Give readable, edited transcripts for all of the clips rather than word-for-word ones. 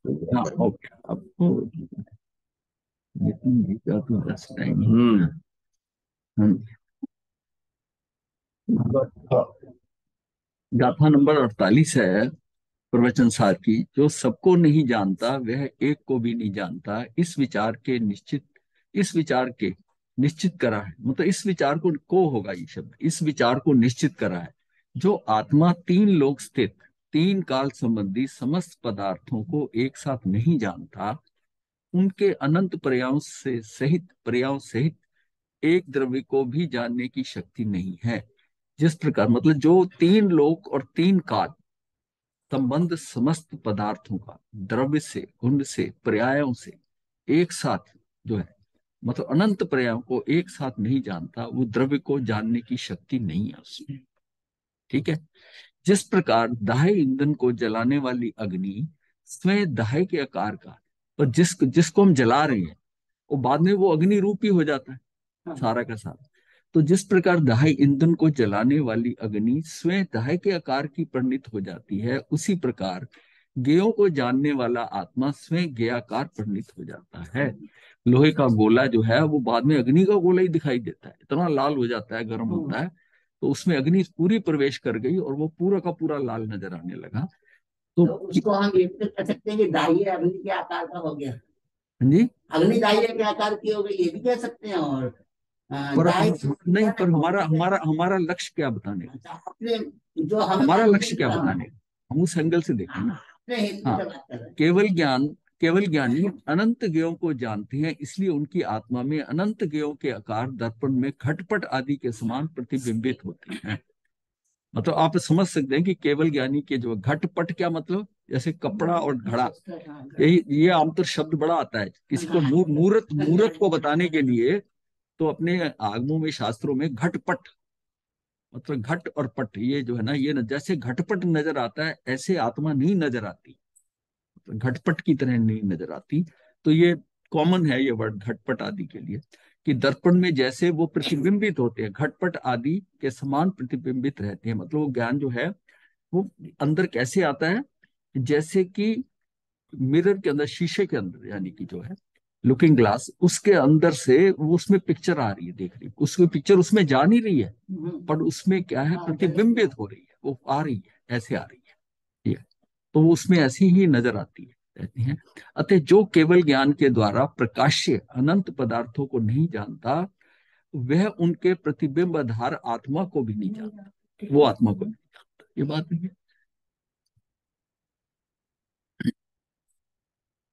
हाँ ओके। आपको जितनी का तो 10 टाइम। हाँ। गाथा नंबर 48 है प्रवचन सार की। जो सबको नहीं जानता वह एक को भी नहीं जानता, इस विचार के निश्चित करा है। मतलब इस विचार को होगा ये शब्द, इस विचार को निश्चित करा है। जो आत्मा तीन लोक स्थित, तीन काल संबंधी समस्त पदार्थों को एक साथ नहीं जानता, उनके अनंत पर्यायों सहित एक द्रव्य को भी जानने की शक्ति नहीं है। जिस प्रकार मतलब जो तीन लोक और तीन काल संबंध समस्त पदार्थों का द्रव्य से, गुण से, पर्यायों से एक साथ जो है, मतलब अनंत पर्यायों को एक साथ नहीं जानता, वो द्रव्य को जानने की शक्ति नहीं है उसमें। ठीक है। जिस प्रकार दाह्य ईंधन को जलाने वाली अग्नि स्वयं दाह्य के आकार का, और जिसको हम जला रहे हैं वो बाद में वो अग्नि रूप ही हो जाता है सारा का सारा। तो जिस प्रकार दाह्य ईंधन को जलाने वाली अग्नि स्वयं दाह्य के आकार की परिणित हो जाती है, उसी प्रकार ज्ञेयों को जानने वाला आत्मा स्वयं ज्ञेयाकार परिणित हो जाता है। लोहे का गोला जो है वो बाद में अग्नि का गोला ही दिखाई देता है, इतना लाल हो जाता है, गर्म होता है, तो उसमें अग्नि पूरी प्रवेश कर गई और वो पूरा का पूरा लाल नजर आने लगा। तो उसको हम ये भी कह सकते हैं कि दाह्य अग्नि के आकार का हो गया। हाँ जी। अग्नि दाह्य के आकार की हो गई, ये भी कह सकते हैं। और पर दाह्य नहीं, पर हमारा हमारा हमारा लक्ष्य क्या बताने का, अपने जो हम हमारा लक्ष्य क्या बताने का, हम उस एंगल से देखें ना। अपने हेतु हाँ। से बात कर रहे हैं। केवल ज्ञान, केवल ज्ञानी अनंत ज्ञों को जानते हैं, इसलिए उनकी आत्मा में अनंत ज्ञों के आकार दर्पण में घटपट आदि के समान प्रतिबिंबित होते हैं। मतलब आप समझ सकते हैं कि केवल ज्ञानी के जो घटपट क्या मतलब, जैसे कपड़ा और घड़ा, यही ये आमतौर शब्द बड़ा आता है किसी को मूर्त मूर्त को बताने के लिए। तो अपने आगमों में, शास्त्रों में घटपट, मतलब घट और पट, ये जो है ना, ये न, जैसे घटपट नजर आता है ऐसे आत्मा नहीं नजर आती, मतलब घटपट की तरह नहीं नजर आती। तो ये कॉमन है ये वर्ड घटपट आदि के लिए, कि दर्पण में जैसे वो प्रतिबिंबित होते हैं, घटपट आदि के समान प्रतिबिंबित रहते हैं। मतलब वो ज्ञान जो है वो अंदर कैसे आता है, जैसे कि मिरर के अंदर, शीशे के अंदर, यानी कि जो है लुकिंग ग्लास, उसके अंदर से वो उसमें पिक्चर आ रही है, देख रही है उसमें पिक्चर, उसमें जा नहीं रही है, पर उसमें क्या है, प्रतिबिंबित हो रही है, वो आ रही है, ऐसे आ रही है ये। तो वो उसमें ऐसी ही नजर आती है, रहती है। अतः जो केवल ज्ञान के द्वारा प्रकाश्य अनंत पदार्थों को नहीं जानता, वह उनके प्रतिबिंब आधार आत्मा को भी नहीं जानता, वो आत्मा को नहीं जानता, ये बात नहीं है।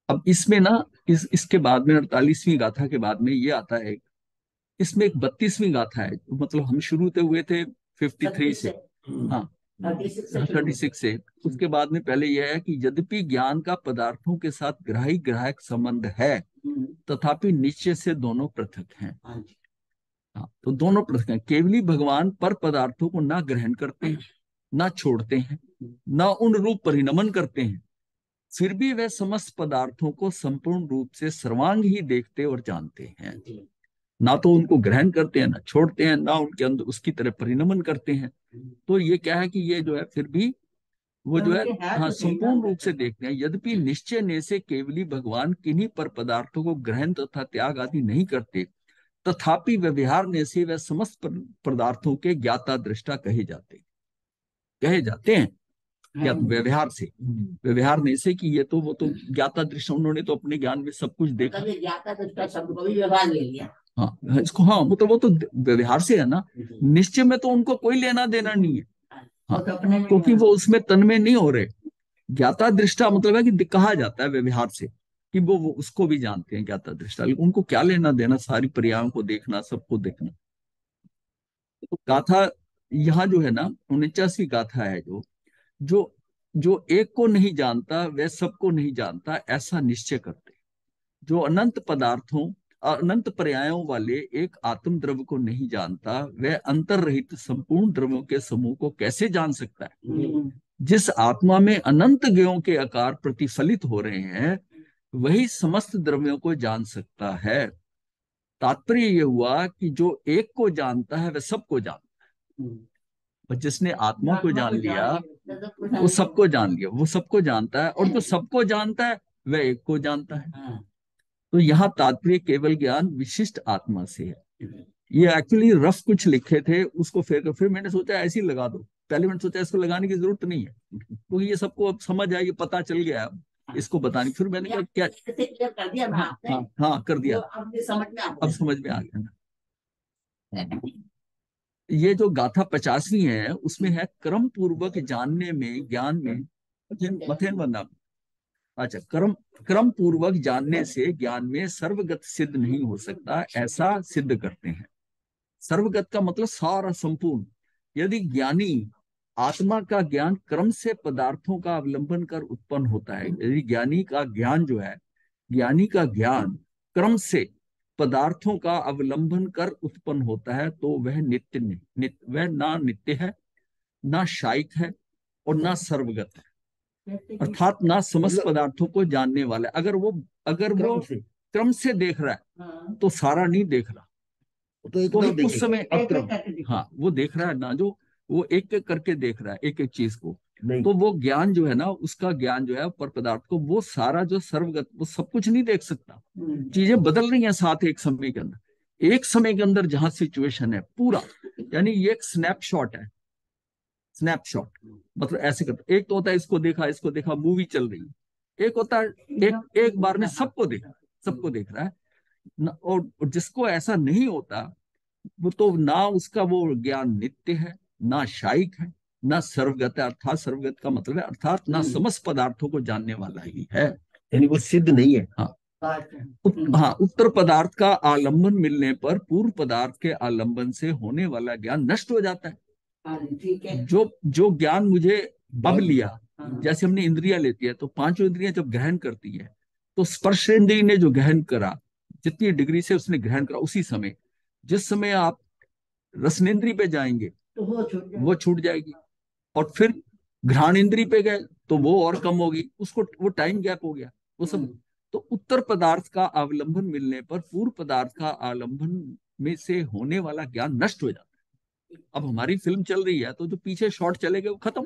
अब इसमें ना, इसके बाद में 48वीं गाथा के बाद में ये आता है, इसमें एक 32वीं गाथा है। मतलब हम शुरू ते हुए थे 53 से, हाँ 36 से। उसके बाद में पहले यह है कि यद्यपि ज्ञान का पदार्थों के साथ ग्राही ग्राहक संबंध है, तथापि निश्चय से दोनों पृथक हैं। हाँ, तो दोनों पृथक हैं। केवली भगवान पर पदार्थों को ना ग्रहण करते हैं, ना छोड़ते हैं, ना उन रूप परिणमन करते हैं, फिर भी वह समस्त पदार्थों को संपूर्ण रूप से सर्वांग ही देखते और जानते हैं। ना तो उनको ग्रहण करते हैं, ना छोड़ते हैं, ना उनके अंदर उसकी तरह परिणमन करते हैं। तो ये क्या है कि ये जो है फिर भी वो जो है, हाँ, संपूर्ण रूप से देखते हैं। यद्यपि निश्चय ने से केवली भगवान किन्हीं पर पदार्थों को ग्रहण तथा त्याग आदि नहीं करते, तथापि व्यवहार ने से वह समस्त पदार्थों के ज्ञाता दृष्टा कहे जाते हैं। क्या तो व्यवहार से, व्यवहार नहीं से कि ये तो वो तो ज्ञाता दृष्टा, उन्होंने तो अपने ज्ञान में सब कुछ देखा। ज्ञाता दृष्टा शब्द को भी व्यवहार ले लिया। हाँ इसको, हाँ मतलब वो तो व्यवहार से है ना, निश्चय में तो उनको कोई लेना देना नहीं है। हाँ, क्योंकि वो उसमें तन्मय नहीं हो रहे। ज्ञाता दृष्टा मतलब है कि कहा जाता है व्यवहार से कि वो उसको भी जानते हैं ज्ञाता दृष्टा, लेकिन उनको क्या लेना देना सारी पर्यायों को देखना, सबको देखना। तो गाथा यहाँ जो है ना, 49वीं गाथा है, जो जो जो एक को नहीं जानता वह सबको नहीं जानता, ऐसा निश्चय करते। जो अनंत पदार्थों, अनंत पर्यायों वाले एक आत्म द्रव्य को नहीं जानता, वह अंतर रहित संपूर्ण द्रव्यों के समूह को कैसे जान सकता है। जिस आत्मा में अनंत ज्ञों के आकार प्रतिफलित हो रहे हैं, वही समस्त द्रव्यों को जान सकता है। तात्पर्य यह हुआ कि जो एक को जानता है वह सबको जानता है, और जिसने आत्मा को जान लिया वो सबको जान लिया, वो सबको जानता है। और जो सबको जानता है वह एक को जानता है। हाँ। तो यहाँ तात्पर्य केवल ज्ञान विशिष्ट आत्मा से है। ये एक्चुअली रफ कुछ लिखे थे, उसको फिर मैंने सोचा ऐसे ही लगा दो। पहले मैंने सोचा इसको लगाने की जरूरत नहीं है, क्योंकि ये सबको अब समझ आई, पता चल गया अब इसको बताने। फिर मैंने कहा क्या, क्लियर कर दिया ना हाँ आपने? हाँ हाँ कर दिया। अब समझ में आ अब गया। समझ में आ गया ना। ये जो गाथा 85वीं है उसमें है क्रम पूर्वक जानने में ज्ञान में मथेन वंदना। अच्छा, क्रम क्रम पूर्वक जानने से ज्ञान में सर्वगत सिद्ध नहीं हो सकता, ऐसा सिद्ध करते हैं। सर्वगत का मतलब सारा संपूर्ण। यदि ज्ञानी आत्मा का ज्ञान क्रम से पदार्थों का अवलंबन कर उत्पन्न होता है, यदि ज्ञानी का ज्ञान जो है, ज्ञानी का ज्ञान क्रम से पदार्थों का अवलंबन कर उत्पन्न होता है, तो वह नित्य नहीं, वह ना नित्य है, ना शायिक है, और ना सर्वगत है, अर्थात ना समस्त पदार्थों को जानने वाला है। अगर वो क्रम से देख रहा है तो सारा नहीं देख रहा, तो उस समय अक्रम, हाँ वो देख रहा है ना, जो वो एक एक करके देख रहा है एक एक चीज को, तो वो ज्ञान जो है ना, उसका ज्ञान जो है पर पदार्थ को, वो सारा जो सर्वगत, वो सब कुछ नहीं देख सकता। चीजें बदल रही हैं साथ एक समय के अंदर, एक समय के अंदर जहां सिचुएशन है पूरा, यानी ये एक स्नैपशॉट है। स्नैपशॉट मतलब ऐसे करते, एक तो होता है इसको देखा मूवी चल रही है, एक होता है एक एक बार में सबको देख रहा है और जिसको ऐसा नहीं होता, वो तो ना उसका वो ज्ञान नित्य है, ना शायिक है, ना सर्वगत है, अर्थात सर्वगत का मतलब है अर्थात ना समस्त पदार्थों को जानने वाला ही है, यानी वो सिद्ध नहीं है। हाँ हाँ, उत्तर पदार्थ का आलंबन मिलने पर पूर्व पदार्थ के आलंबन से होने वाला ज्ञान नष्ट हो जाता है। ठीक है। जो जो ज्ञान मुझे अब लिया, जैसे हमने इंद्रियां लेती है, तो पांचों इंद्रियां जब ग्रहण करती है, तो स्पर्श इंद्रिय ने जो ग्रहण करा, जितनी डिग्री से उसने ग्रहण करा, उसी समय जिस समय आप रसनेन्द्रिय पे जाएंगे तो वो छूट जाएगी, और फिर घ्राण इंद्रिय पे गए तो वो और कम होगी, उसको वो टाइम गैप हो गया वो सब। तो उत्तर पदार्थ का अवलंबन मिलने पर पूर्व पदार्थ का आलंबन में से होने वाला ज्ञान नष्ट हो जाता है। अब हमारी फिल्म चल रही है, तो जो पीछे शॉट चले गए वो खत्म,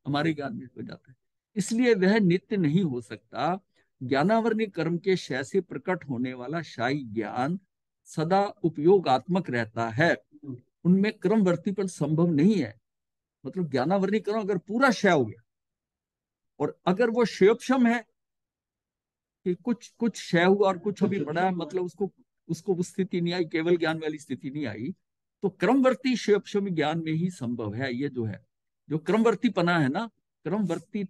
हमारे ज्ञान में हो जाता है। इसलिए वह नित्य नहीं हो सकता। ज्ञानावरणी कर्म के क्षय से प्रकट होने वाला शाही ज्ञान सदा उपयोगात्मक रहता है, उनमें क्रमवर्तीपन संभव नहीं है। मतलब ज्ञानावरणी कर्म अगर पूरा क्षय हो गया, और अगर वो क्षयोपशम है कि कुछ कुछ क्षय हुआ और कुछ अभी बड़ा है, मतलब उसको उसको वो स्थिति नहीं आई, केवल ज्ञान वाली स्थिति नहीं आई, तो क्रमवर्ती क्षयोपशम ज्ञान में ही संभव है। ये जो है, जो क्रमवर्ती पना है ना, क्रमवर्ती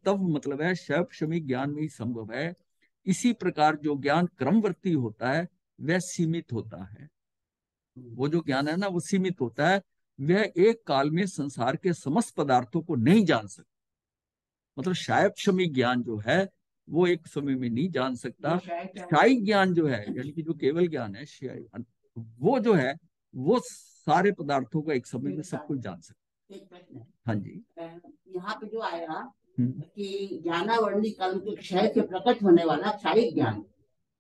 तब मतलब है क्षयोपशमी ज्ञान में ही संभव है। इसी प्रकार जो ज्ञान क्रमवर्ती होता है वह सीमित होता है। वो जो ज्ञान है ना, वो सीमित होता है, वह एक काल में संसार के समस्त पदार्थों को नहीं जान सकता। मतलब शायक्षमी ज्ञान जो है वो एक समय में नहीं जान सकता। शाही ज्ञान जो है, यानी कि जो केवल ज्ञान है, वो जो है वो सारे पदार्थों को एक समय में सब कुछ जान सकता। एक प्रश्न है। हाँ जी। यहाँ पे जो आया कि ज्ञानावरणी कर्म के क्षय से प्रकट होने वाला क्षायिक ज्ञान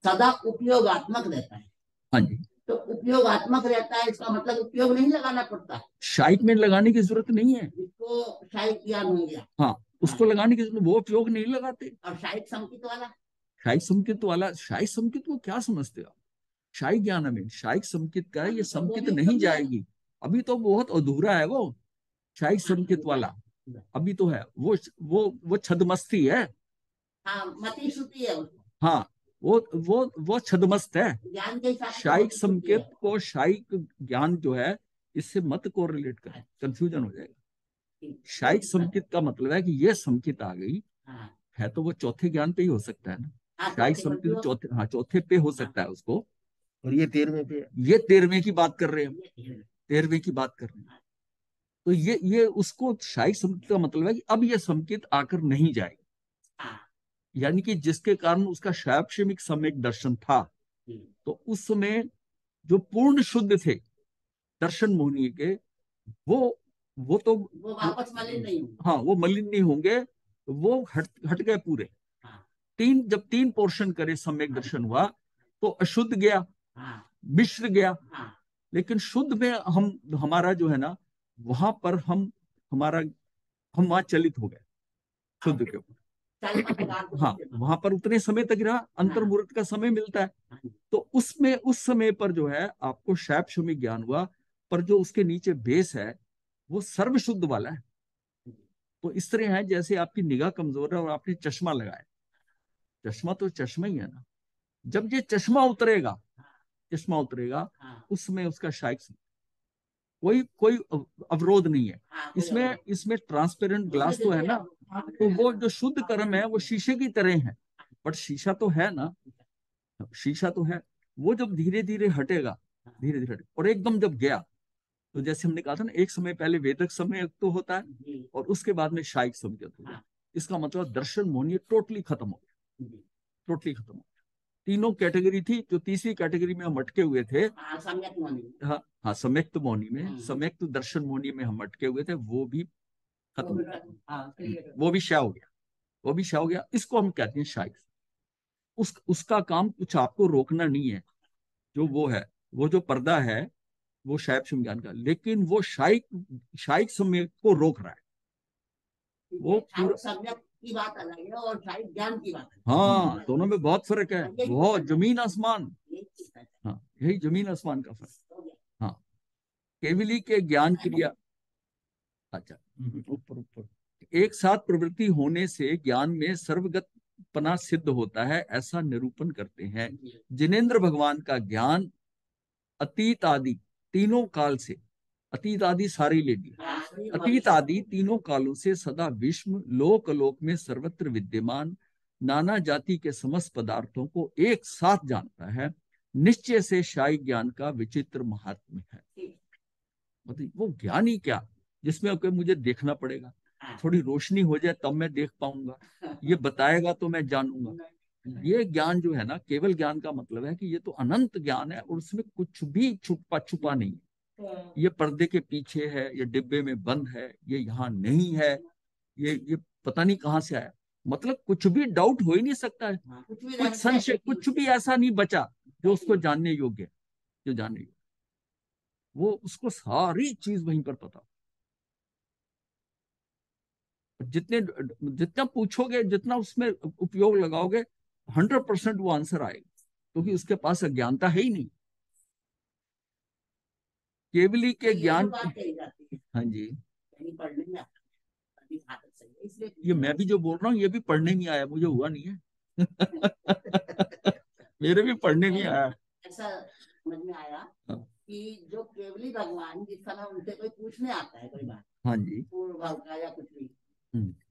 सदा उपयोगात्मक रहता है। हाँ जी, तो उपयोगात्मक रहता है, इसका मतलब उपयोग नहीं लगाना पड़ता। शायिक में लगाने की जरूरत नहीं है, जिसको क्षायिक ज्ञान हो गया, हाँ उसको लगाने की जरूरत, वो उपयोग नहीं लगाते। और क्षायिक संकित वाला, शायिक संकित को क्या समझते हो आप? शायिक ज्ञान में शायिक संकित का है, ये संकित नहीं जाएगी, अभी तो बहुत अधूरा है वो शायिक संकित वाला, अभी तो है वो छदमस्ती है। हाँ मति श्रुति है उसको। हाँ वो छदमस्त है। ज्ञान के हिसाब से शायिक मति श्रुति है। संकेत को शायिक ज्ञान जो है, इससे मत को रिलेट करें, कंफ्यूजन हो जाएगा। शायिक संकेत का मतलब है कि ये संकेत आ गई है, तो वो चौथे ज्ञान पे ही हो सकता है ना। शायिक संकेत चौथे, हाँ चौथे पे हो सकता है उसको, और ये 13वें पे, ये 13वें की बात कर रहे हैं, 13वें की बात कर रहे हैं। तो ये उसको शायिक संकेत का मतलब है कि अब ये संकेत आकर नहीं जाएगा, यानी कि जिसके कारण उसका शैक्षणिक सम्यक दर्शन था, तो उस समय जो पूर्ण शुद्ध थे दर्शन मोहनीय के, वो तो वो वापस मलिन नहीं होंगे। हाँ वो मलिन नहीं होंगे, वो हट गए पूरे। जब तीन पोर्शन करे सम्यक दर्शन हुआ, तो अशुद्ध गया, मिश्र गया, लेकिन शुद्ध में हमारा जो है ना, वहां पर हम वहां चलित हो गए शुद्ध के ऊपर। हाँ, वहां पर उतने समय तक रहा, अंतर मुहूर्त का समय मिलता है, तो उसमें उस समय पर जो है आपको शैप शुमिक ज्ञान हुआ, पर जो उसके नीचे बेस है वो सर्व शुद्ध वाला है। तो इस तरह है जैसे आपकी निगाह कमजोर है और आपने चश्मा लगाया, चश्मा तो चश्मा ही है ना, जब ये चश्मा उतरेगा उसमें उसका शायक कोई कोई अवरोध नहीं है। इसमें इसमें ट्रांसपेरेंट ग्लास तो है ना, तो वो जो शुद्ध कर्म है वो शीशे की तरह है, बट शीशा तो है ना, शीशा तो है, वो जब धीरे धीरे हटेगा, धीरे धीरे हटेगा और एकदम जब गया, तो जैसे हमने कहा था ना, एक समय पहले वेदक समय तो होता है और उसके बाद में शायक समय होता है। इसका मतलब दर्शन मोहनी टोटली खत्म हो गया, टोटली खत्म हो गया। तीनों कैटेगरी थी, जो तीसरी कैटेगरी में हम अटके हुए थे, हाँ हाँ, सम्यक्त मौनी में, सम्यक्त दर्शन मौनी में हम अटके हुए थे, वो भी खत्म हो गया, वो भी क्षय हो गया, वो भी क्षय हो गया। इसको हम कहते हैं शायक। उसका काम कुछ आपको रोकना नहीं है, जो वो है, वो जो पर्दा है वो शायक ज्ञान का, लेकिन वो शायक समय को रोक रहा है, वो पूरा की बात अलग है और शायद ज्ञान की बात अलग। हाँ, दोनों में बहुत फर्क है, बहुत जमीन आसमान। हाँ, यही जमीन आसमान का फर्क। हाँ, केवली के ज्ञान क्रिया, अच्छा, ऊपर ऊपर, एक साथ प्रवृत्ति होने से ज्ञान में सर्वगत पना सिद्ध होता है, ऐसा निरूपण करते हैं। जिनेन्द्र भगवान का ज्ञान अतीत आदि तीनों काल से, अतीत आदि सारी ले लिया, अतीत आदि तीनों कालों से सदा विश्व लोक लोक में सर्वत्र विद्यमान नाना जाति के समस्त पदार्थों को एक साथ जानता है, निश्चय से शाही ज्ञान का विचित्र महात्म्य है। मतलब वो ज्ञान ही क्या, जिसमें मुझे देखना पड़ेगा, थोड़ी रोशनी हो जाए तब मैं देख पाऊंगा, ये बताएगा तो मैं जानूंगा। ये ज्ञान जो है ना, केवल ज्ञान का मतलब है कि ये तो अनंत ज्ञान है और उसमें कुछ भी छुपा छुपा नहीं है। ये पर्दे के पीछे है, ये डिब्बे में बंद है, ये यहाँ नहीं है, ये पता नहीं कहाँ से आया, मतलब कुछ भी डाउट हो ही नहीं सकता है, कुछ संशय, कुछ भी ऐसा नहीं बचा जो उसको जानने योग्य, जो जानने योग्य, वो उसको सारी चीज वहीं पर पता। जितने जितना पूछोगे, जितना उसमें उपयोग लगाओगे, 100% वो आंसर आएगा, क्योंकि उसके पास अज्ञानता है ही नहीं। केवली के ज्ञान, हाँ जी, ये मैं भी जो बोल रहा हूँ ये भी पढ़ने नहीं आया, मुझे हुआ नहीं है। मेरे भी पढ़ने नहीं आया। ऐसा समझ में आया कि जो केवली भगवान, जिस समय उनसे कोई पूछने आता है कोई बात, हाँ जी, पूर्व भाव का या कुछ भी,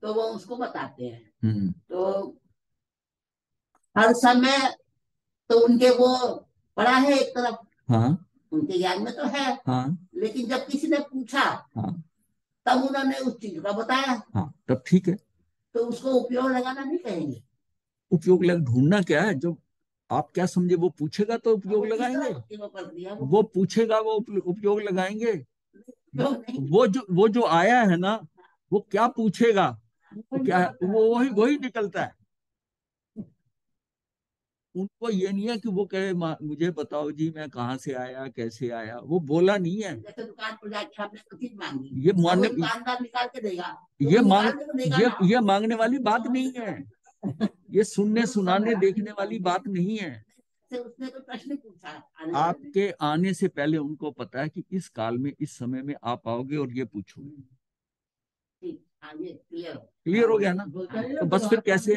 तो वो उसको बताते हैं। तो हर समय तो उनके वो पड़ा है एक तरफ, हाँ, उनके ज्ञान में तो है, हाँ, लेकिन जब किसी ने पूछा, हाँ, तब उन्होंने उस चीज का बताया, हाँ, तब ठीक है। तो उसको उपयोग लगाना नहीं कहेंगे। उपयोग लग ढूंढना क्या है, जो आप क्या समझे, वो पूछेगा तो उपयोग लगाएंगे, वो पूछेगा वो उपयोग लगाएंगे। वो जो आया है ना, वो क्या पूछेगा, वो क्या है, वो वही वही निकलता है। उनको ये नहीं है कि वो कहे मुझे बताओ जी मैं कहाँ से आया, कैसे आया, वो बोला नहीं है। जैसे दुकान पर जाके आपने कुछ चीज मांगी, ये मांगने, दुकानदार निकाल के देगा, ये मांग ये मांगने वाली बात नहीं है, ये सुनने सुनाने देखने वाली बात नहीं है। उसने कोई प्रश्न पूछा, आपके आने से पहले उनको पता है कि इस काल में, इस समय में आप आओगे और ये पूछोगे। क्लियर हो गया ना, तो बस फिर कैसे,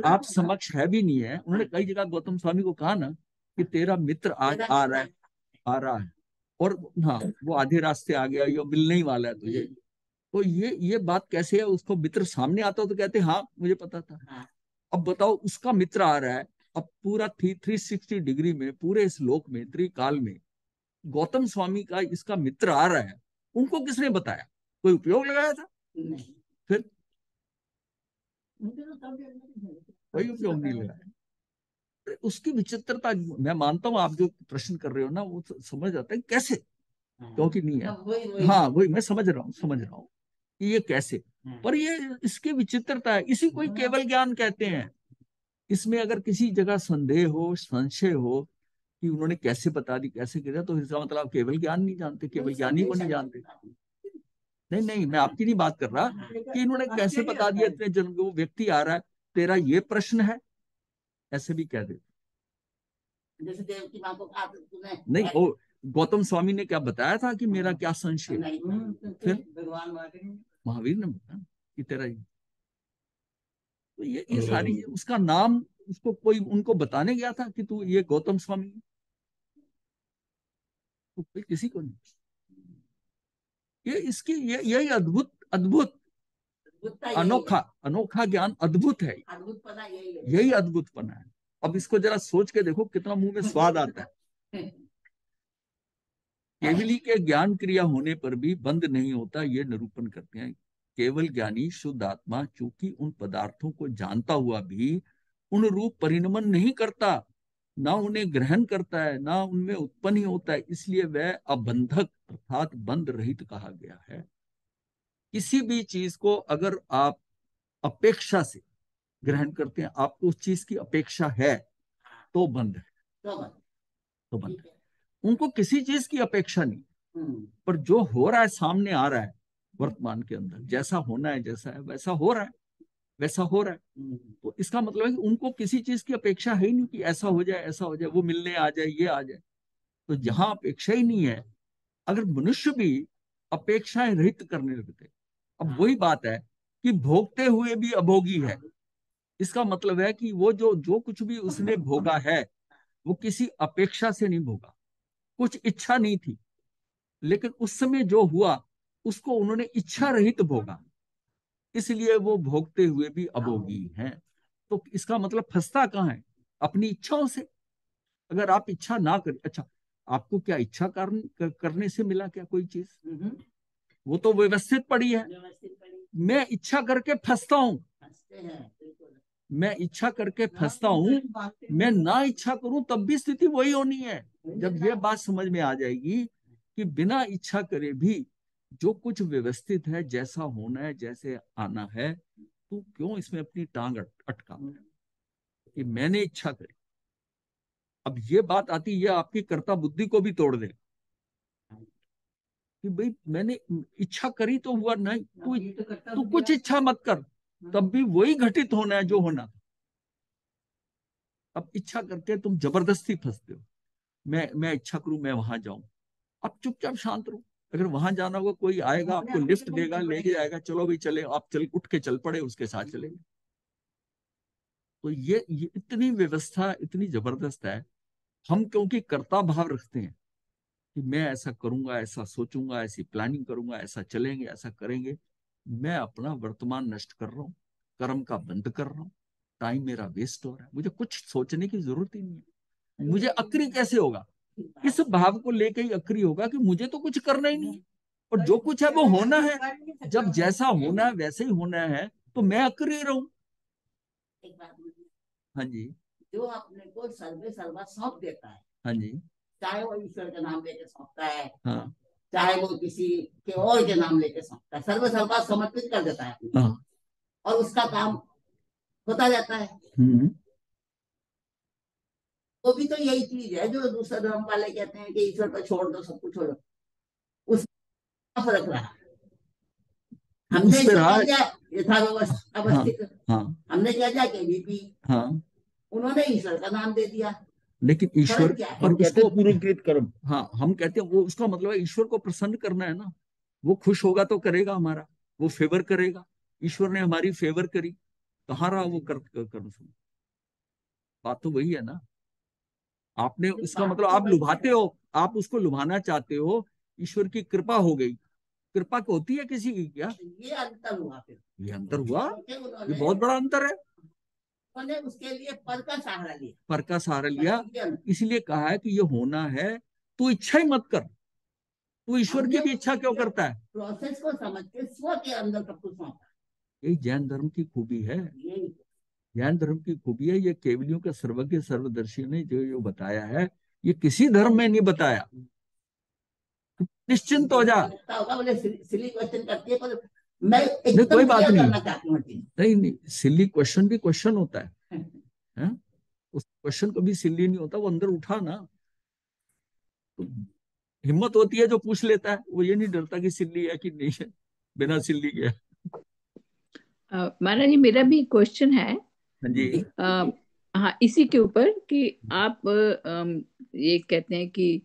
आप समक्ष है भी नहीं है। उन्होंने कई जगह गौतम स्वामी को कहा ना कि तेरा मित्र आज आ रहा है, आ रहा है, और हाँ वो आधे रास्ते आ गया, ये मिलने ही वाला है तुझे, तो ये बात कैसे है, उसको मित्र सामने आता हो तो कहते हाँ मुझे पता था। अब बताओ, उसका मित्र आ रहा है, अब पूरा 360 डिग्री में, पूरे इस लोक में, त्रिकाल में गौतम स्वामी का इसका मित्र आ रहा है, उनको किसने बताया, कोई उपयोग लगाया था? फिर कोई उपयोग नहीं लगाया। उसकी विचित्रता, मैं मानता हूँ आप जो प्रश्न कर रहे हो ना, वो समझ आता है कैसे, क्योंकि नहीं है। हाँ, वही मैं समझ रहा हूँ कि ये कैसे, पर ये इसकी विचित्रता है, इसी को केवल ज्ञान कहते हैं। इसमें अगर किसी जगह संदेह हो, संशय हो कि उन्होंने कैसे बता दी, कैसे किया, तो इसका मतलब केवल ज्ञान नहीं जानते, केवल ज्ञानी को नहीं जानते। नहीं नहीं, मैं आपकी नहीं बात कर रहा कि इन्होंने कैसे बता दिया इतने जन्म को, वो व्यक्ति आ रहा है, तेरा ये प्रश्न है, ऐसे भी कह दे। जैसे देव की माँ को कहा तूने नहीं, वो गौतम स्वामी ने क्या बताया था कि मेरा क्या संशय, नहीं, फिर भगवान महावीर ने बताया कि तेरा ये, तो ये सारी उसका नाम, उसको कोई उनको बताने गया था कि तू ये गौतम स्वामी है? तो कोई किसी को नहीं। ये इसकी ये यही अद्भुत अद्भुत अनोखा अनोखा ज्ञान अद्भुत है, अद्भुतपना यही है, यही अद्भुतपना है। अब इसको जरा सोच के देखो कितना मुंह में स्वाद आता है। केवली के ज्ञान क्रिया होने पर भी बंद नहीं होता, ये निरूपण करते हैं। केवल ज्ञानी शुद्ध आत्मा चूंकि उन पदार्थों को जानता हुआ भी उन रूप परिणमन नहीं करता, ना उन्हें ग्रहण करता है, ना उनमें उत्पन्न ही होता है, इसलिए वह अबंधक अर्थात बंध रहित कहा गया है। किसी भी चीज को अगर आप अपेक्षा से ग्रहण करते हैं, आपको उस चीज की अपेक्षा है, तो बंध है, तो बंध है। उनको किसी चीज की अपेक्षा नहीं, पर जो हो रहा है सामने आ रहा है वर्तमान के अंदर, जैसा होना है, जैसा है वैसा हो रहा है, वैसा हो रहा है। तो इसका मतलब है कि उनको किसी चीज की अपेक्षा है ही नहीं कि ऐसा हो जाए, ऐसा हो जाए, वो मिलने आ जाए, ये आ जाए। तो जहां अपेक्षा ही नहीं है, अगर मनुष्य भी अपेक्षाएं रहित करने लगते, अब वही बात है कि भोगते हुए भी अभोगी है। इसका मतलब है कि वो जो जो कुछ भी उसने भोगा है, वो किसी अपेक्षा से नहीं भोगा, कुछ इच्छा नहीं थी, लेकिन उस समय जो हुआ उसको उन्होंने इच्छा रहित भोगा, इसलिए वो भोगते हुए भी अभोगी हैं। तो इसका मतलब फंसता कहाँ है? अपनी इच्छाओं से। अगर आप इच्छा ना करें, अच्छा, आपको क्या इच्छा करने से मिला क्या कोई चीज? वो तो व्यवस्थित पड़ी है। मैं इच्छा करके फंसता हूं, मैं इच्छा करके फंसता हूं, मैं ना इच्छा करूं तब भी स्थिति वही होनी है। जब ये बात समझ में आ जाएगी कि बिना इच्छा करे भी जो कुछ व्यवस्थित है, जैसा होना है, जैसे आना है, तो क्यों इसमें अपनी टांग अटका कि मैंने इच्छा करी। अब ये बात आती है, आपकी कर्ता बुद्धि को भी तोड़ दे कि भाई मैंने इच्छा करी तो हुआ, नहीं तू कुछ इच्छा मत कर, तब भी वही घटित होना है जो होना। अब इच्छा करके तुम जबरदस्ती फंसते हो, मैं इच्छा करूं मैं वहां जाऊं, अब चुपचाप शांत रहो। अगर वहां जाना होगा, कोई आएगा आपको लिफ्ट देगा, लेके जाएगा, चलो भाई चले, आप चल उठ के चल पड़े, उसके साथ चले। तो ये इतनी व्यवस्था इतनी जबरदस्त है। हम क्योंकि कर्ता भाव रखते हैं कि मैं ऐसा करूंगा, ऐसा सोचूंगा, ऐसी प्लानिंग करूंगा, ऐसा चलेंगे, ऐसा करेंगे, मैं अपना वर्तमान नष्ट कर रहा हूँ, कर्म का बंद कर रहा हूँ, टाइम मेरा वेस्ट हो रहा है, मुझे कुछ सोचने की जरूरत ही नहीं है। मुझे अक्री कैसे होगा? इस भाव को लेकर ही अक्री होगा कि मुझे तो कुछ करना ही नहीं है, और जो कुछ है वो होना है, जब जैसा होना है वैसे ही होना है, तो मैं अक्री रहूं। हाँ जी, जो अपने को सर्वे सर्वा सौंप देता है, हाँ जी, चाहे वो ईश्वर का नाम लेके सौंपता है, हाँ चाहे वो किसी के और के नाम लेके सौंपता है, सर्वे सर्वा समर्पित कर देता है, हाँ, और उसका काम होता जाता है। वो भी तो यही चीज है जो दूसरा धर्म वाले कहते हैं कि ईश्वर को छोड़ दो, सब कुछ छोड़ो, उसका फर्क रहा। हमने उस पे रहा। अवस्थित, हाँ, हमने क्या क्या केवीपी, हाँ, उन्होंने ईश्वर का नाम दे दिया। लेकिन ईश्वर क्या है? हम कहते हैं पूर्वकृत कर्म, हाँ हम कहते हैं वो, उसका मतलब है ईश्वर को प्रसन्न करना है ना। वो खुश होगा तो करेगा हमारा, वो फेवर करेगा। ईश्वर ने हमारी फेवर करी, कहाँ रहा वो कर्म सुन। बात तो वही है ना। आपने उसका मतलब आप लुभाते हो, आप उसको लुभाना चाहते हो, ईश्वर की कृपा हो गई। कृपा को होती है किसी की क्या? ये अंतर हुआ, फिर ये अंतर हुआ, ये बहुत बड़ा अंतर है। उन्होंने उसके लिए पर का सहारा लिया, पर का सहारा लिया, इसलिए कहा है कि ये होना है, तू इच्छा ही मत कर, तू ईश्वर की भी इच्छा क्यों करता है? प्रोसेस को समझ के स्व के अंदर सब कुछ सौंपा। यही जैन धर्म की खूबी है, जैन धर्म की खूबी है। ये केवलियों के सर्वज्ञ सर्वदर्शी ने जो बताया है, ये किसी धर्म में नहीं बताया। निश्चिंत हो जा, बोले सिली क्वेश्चन करती है, पर मैं नहीं कोई बात नहीं, चाहती हूँ। नहीं नहीं, सिली क्वेश्चन भी क्वेश्चन होता है? उस क्वेश्चन कभी सिली नहीं होता, वो अंदर उठा ना, तो हिम्मत होती है जो पूछ लेता है, वो ये नहीं डरता कि सिल्ली है कि नहीं है। बिना सिल्ली के। महाराज जी, मेरा भी क्वेश्चन है। हाँ जी। अ, हाँ, इसी के ऊपर कि आप ये कहते हैं कि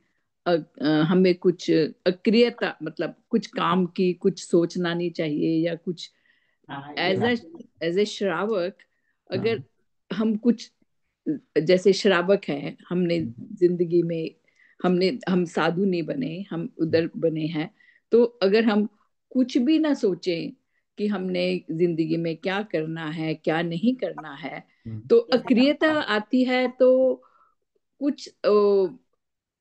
हमें कुछ अक्रियता, मतलब कुछ काम की कुछ सोचना नहीं चाहिए, या कुछ हाँ ये एज बात। एज ए श्रावक, अगर हाँ। हम कुछ, जैसे श्रावक हैं हमने जिंदगी में, हम साधु नहीं बने, हम उधर बने हैं, तो अगर हम कुछ भी ना सोचें कि हमने जिंदगी में क्या करना है क्या नहीं करना है, तो अक्रियता आती है, तो कुछ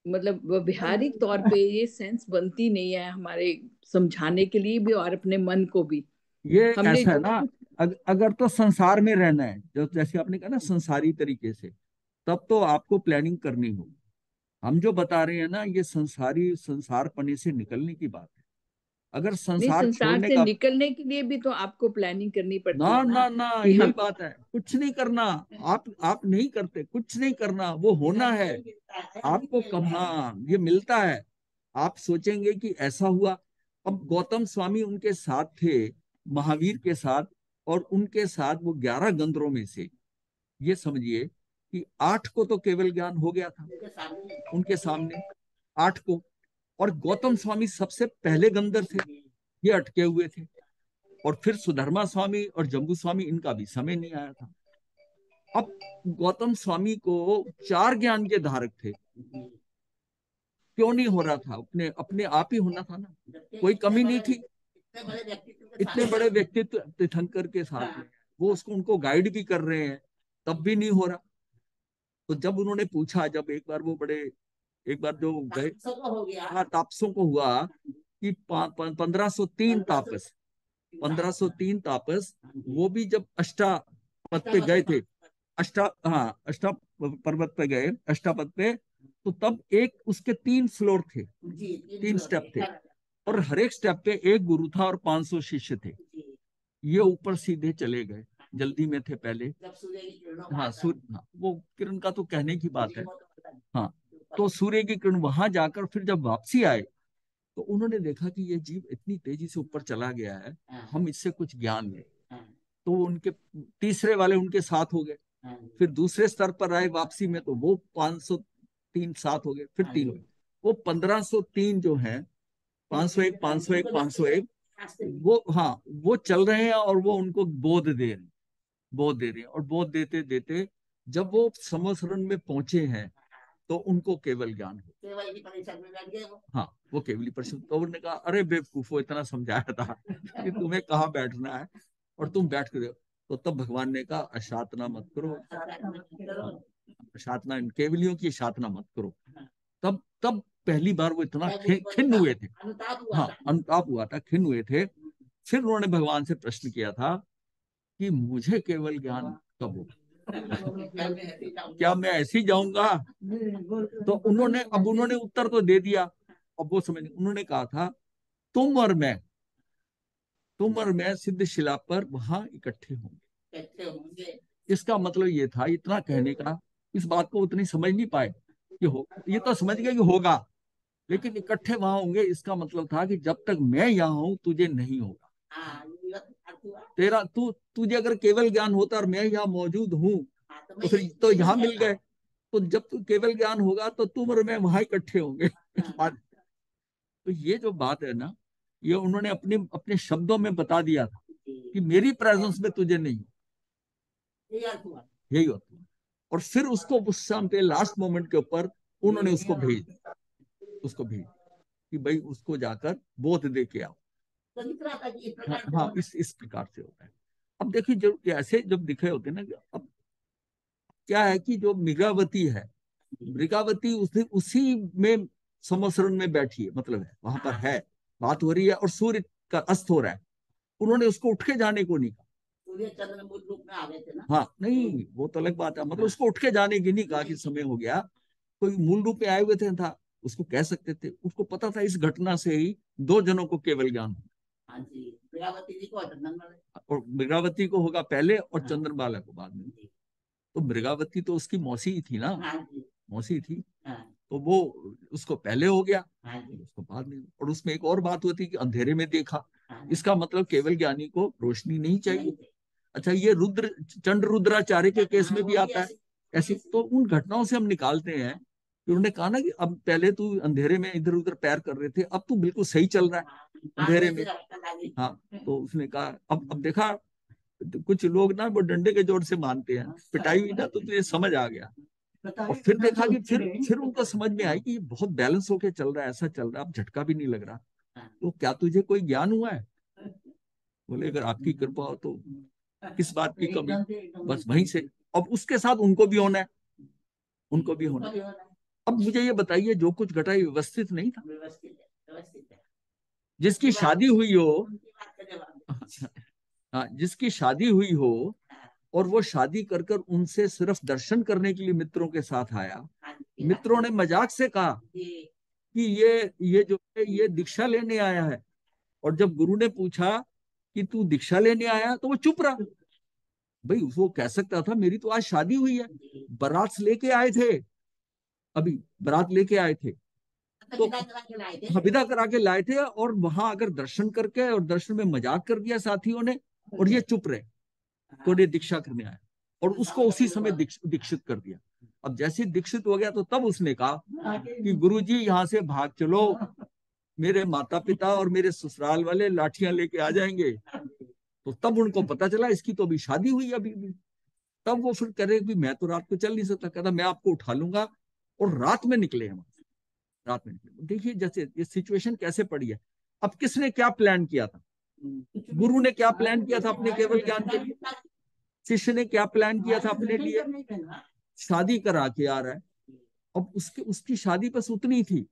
मतलब व्यवहारिक तौर पे ये सेंस बनती नहीं है हमारे समझाने के लिए भी और अपने मन को भी। ये हमने ऐसा है जो ना, कुछ, अगर तो संसार में रहना है, जो जैसे आपने कहा ना संसारी तरीके से, तब तो आपको प्लानिंग करनी होगी। हम जो बता रहे हैं ना, ये संसारी संसारपने से निकलने की बात है। अगर नहीं, संसार संसार छोड़ने से का, निकलने के लिए भी तो आपको प्लानिंग करनी पड़ती ना है ना ना, ना, कि यही हम, बात है, कुछ नहीं करना। आप नहीं करते, कुछ नहीं करना, वो होना है आपको। कब, हाँ, ये मिलता है। आप सोचेंगे कि ऐसा हुआ। अब गौतम स्वामी उनके साथ थे, महावीर के साथ, और उनके साथ वो 11 गंधर्वों में से, ये समझिए कि 8 को तो केवल ज्ञान हो गया था उनके सामने, 8 को। और गौतम स्वामी सबसे पहले गंधर्व थे, ये अटके हुए थे। और फिर सुधर्मा स्वामी और जम्बू स्वामी, इनका भी समय नहीं आया था। अब गौतम स्वामी को 4 ज्ञान के धारक थे, क्यों नहीं हो रहा था? अपने अपने आप ही होना था ना, कोई कमी नहीं थी। इतने बड़े व्यक्तित्व तीर्थंकर के साथ में, वो उसको उनको गाइड भी कर रहे हैं, तब भी नहीं हो रहा। तो जब उन्होंने पूछा, जब एक बार वो बड़े, एक बार जो गए, हाँ, तापसों को हुआ कि 1503 तापस, 1503 तापस, वो भी जब अष्टापद पे गए थे, अष्टा पर्वत पे गए, अष्टापद पे, तो तब एक उसके 3 फ्लोर थे, 3 स्टेप थे, और हर एक स्टेप पे एक गुरु था और 500 शिष्य थे। ये ऊपर सीधे चले गए, जल्दी में थे पहले। हाँ, सूर्य, हाँ, वो किरण का तो कहने की बात है। हाँ, तो सूर्य की किरण वहां जाकर फिर जब वापसी आए, तो उन्होंने देखा कि ये जीव इतनी तेजी से ऊपर चला गया है, हम इससे कुछ ज्ञान लें। तो उनके तीसरे वाले उनके साथ हो गए। फिर दूसरे स्तर पर आए वापसी में, तो वो 503 साथ हो गए, फिर 3 हो गए। वो 1503 जो है, 501, 501, 501, वो, हाँ, वो चल रहे हैं, और वो उनको बोध दे रहे हैं, बोध दे रहे हैं, और बोध देते देते जब वो समसरण में पहुंचे हैं, तो उनको केवल ज्ञान हो। हाँ, वो केवली परिषद। तो उन्होंने कहा, अरे बेवकूफो, इतना समझाया था कि तुम्हें कहाँ बैठना है, और तुम बैठ कर। तो तब भगवान ने कहा, अशातना मत करो, अशातना, केवलियों की शातना मत करो। तब तब पहली बार वो इतना खिन्न हुए थे। हाँ, अनुताप हुआ था, खिन्न हुए थे। फिर उन्होंने भगवान से प्रश्न किया था कि मुझे केवल ज्ञान कब होगा, क्या मैं ऐसे ही जाऊंगा? तो उन्होंने उत्तर तो दे दिया। अब वो समझ, उन्होंने कहा था, तुम और मैं तुम और मैं सिद्ध शिला पर वहां इकट्ठे होंगे। इसका मतलब ये था, इतना कहने का, इस बात को उतनी समझ नहीं पाए कि हो, ये तो समझ गए कि होगा, लेकिन इकट्ठे वहां होंगे, इसका मतलब था कि जब तक मैं यहाँ हूं तुझे नहीं होगा। तेरा तुझे अगर केवल ज्ञान होता और मैं यहाँ मौजूद हूँ, तो फिर तो यहाँ मिल गए। तो जब तू केवल ज्ञान होगा, तो तुम और मैं वहां इकट्ठे होंगे। तो ये जो बात है ना, ये उन्होंने अपने अपने शब्दों में बता दिया था कि मेरी प्रेजेंस में तुझे नहीं, यही होता है। और फिर उसको उस शाम पे लास्ट मोमेंट के ऊपर उन्होंने उसको भेज कि भाई उसको जाकर बोध दे के आओ। हाँ, हाँ, इस प्रकार से होता है। अब देखिए, जो ऐसे जब दिखे होते हैं ना, अब क्या है कि जो मृगावती है, मृगावती उसी में समसरण में बैठी है, मतलब है वहां पर है, बात हो रही है, और सूर्य का अस्त हो रहा है। उन्होंने उसको उठ के जाने को नहीं कहा। सूर्य चंद्र मूल रूप में आ गए थे ना। हाँ, नहीं, वो तो अलग बात है, मतलब उसको उठ के जाने की नहीं कहा कि समय हो गया। कोई मूल रूप में आए हुए थे, था, उसको कह सकते थे। उसको पता था इस घटना से ही 2 जनों को केवल ज्ञान हो। हाँ जी, मृगावती जी को और चंद्रमाला, और मृगावती को होगा पहले और चंद्रमाला को बाद में। तो मृगावती तो उसकी मौसी ही थी ना। हाँ जी, मौसी थी। हाँ। तो वो उसको पहले हो गया, हाँ जी, उसको बाद में। और उसमें एक और बात होती कि अंधेरे में देखा, इसका मतलब केवल ज्ञानी को रोशनी नहीं चाहिए। अच्छा, ये रुद्र चंड रुद्राचार्य के केस में भी आता है ऐसे। तो उन घटनाओं से हम निकालते हैं कि उन्होंने कहा ना कि अब पहले तू अंधेरे में इधर उधर पैर कर रहे थे, अब तू बिल्कुल सही चल रहा है अंधेरे में। हाँ, तो उसने कहा अब देखा, तो कुछ लोग ना वो डंडे के जोर से मानते हैं, पिटाई हुई ना तो तुझे समझ आ गया। और फिर देखा कि फिर उनको समझ में आई कि ये बहुत बैलेंस होके चल रहा है, ऐसा चल रहा है, अब झटका भी नहीं लग रहा। तो क्या तुझे कोई ज्ञान हुआ है? बोले अगर आपकी कृपा हो तो किस बात की कमी, बस वहीं से। अब उसके साथ उनको भी होना है, उनको भी होना है। अब मुझे ये बताइए, जो कुछ घटा ये व्यवस्थित नहीं था? जिसकी शादी हुई हो, हाँ, जिसकी शादी हुई हो और वो शादी कर कर उनसे सिर्फ दर्शन करने के लिए मित्रों के साथ आया, मित्रों ने मजाक से कहा कि ये जो है ये दीक्षा लेने आया है। और जब गुरु ने पूछा कि तू दीक्षा लेने आया, तो वो चुप रहा। भाई वो कह सकता था मेरी तो आज शादी हुई है, बारात लेके आए थे, अभी बारात लेके आए थे, तो हाँ विदा करा के लाए थे, और वहां अगर दर्शन करके और दर्शन में मजाक कर दिया साथियों ने, और ये चुप रहे, तो ये दीक्षा करने आया, और उसको उसी समय दीक्षित कर दिया। अब जैसे दीक्षित हो गया तो तब उसने कहा कि गुरुजी यहाँ से भाग चलो, मेरे माता पिता और मेरे ससुराल वाले लाठियां लेके आ जाएंगे। तो तब उनको पता चला इसकी तो अभी शादी हुई अभी भी। तब वो फिर कह रहे कि मैं तो रात को चल नहीं सकता, कहता मैं आपको उठा लूंगा, और रात में निकले हम, रात में निकले। देखिए जैसे ये सिचुएशन कैसे पड़ी है। अब किसने क्या प्लान किया था? गुरु ने क्या प्लान किया था अपने केवल ज्ञान के लिए? शिष्य ने क्या प्लान किया था अपने लिए? शादी करा के आ रहा है। अब उसकी शादी बस उतनी थी,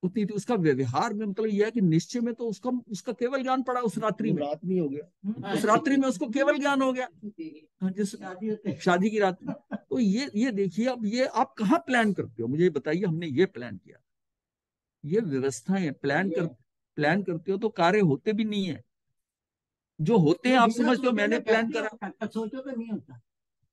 उतनी थी। उसका व्यवहार में मतलब यह है कि निश्चय में तो उसका उसका केवल ज्ञान पड़ा उस रात्रि में, रात में हो गया, उस रात्रि में उसको केवल ज्ञान हो गया, जिस शादी की रात में। तो ये देखिए, अब ये आप कहाँ प्लान करते हो, मुझे बताइए। हमने ये प्लान किया, ये व्यवस्थाएं प्लान करते हो तो कार्य होते भी नहीं है। जो होते हैं आप समझते हो मैंने प्लान करा, सोचो तो नहीं होता।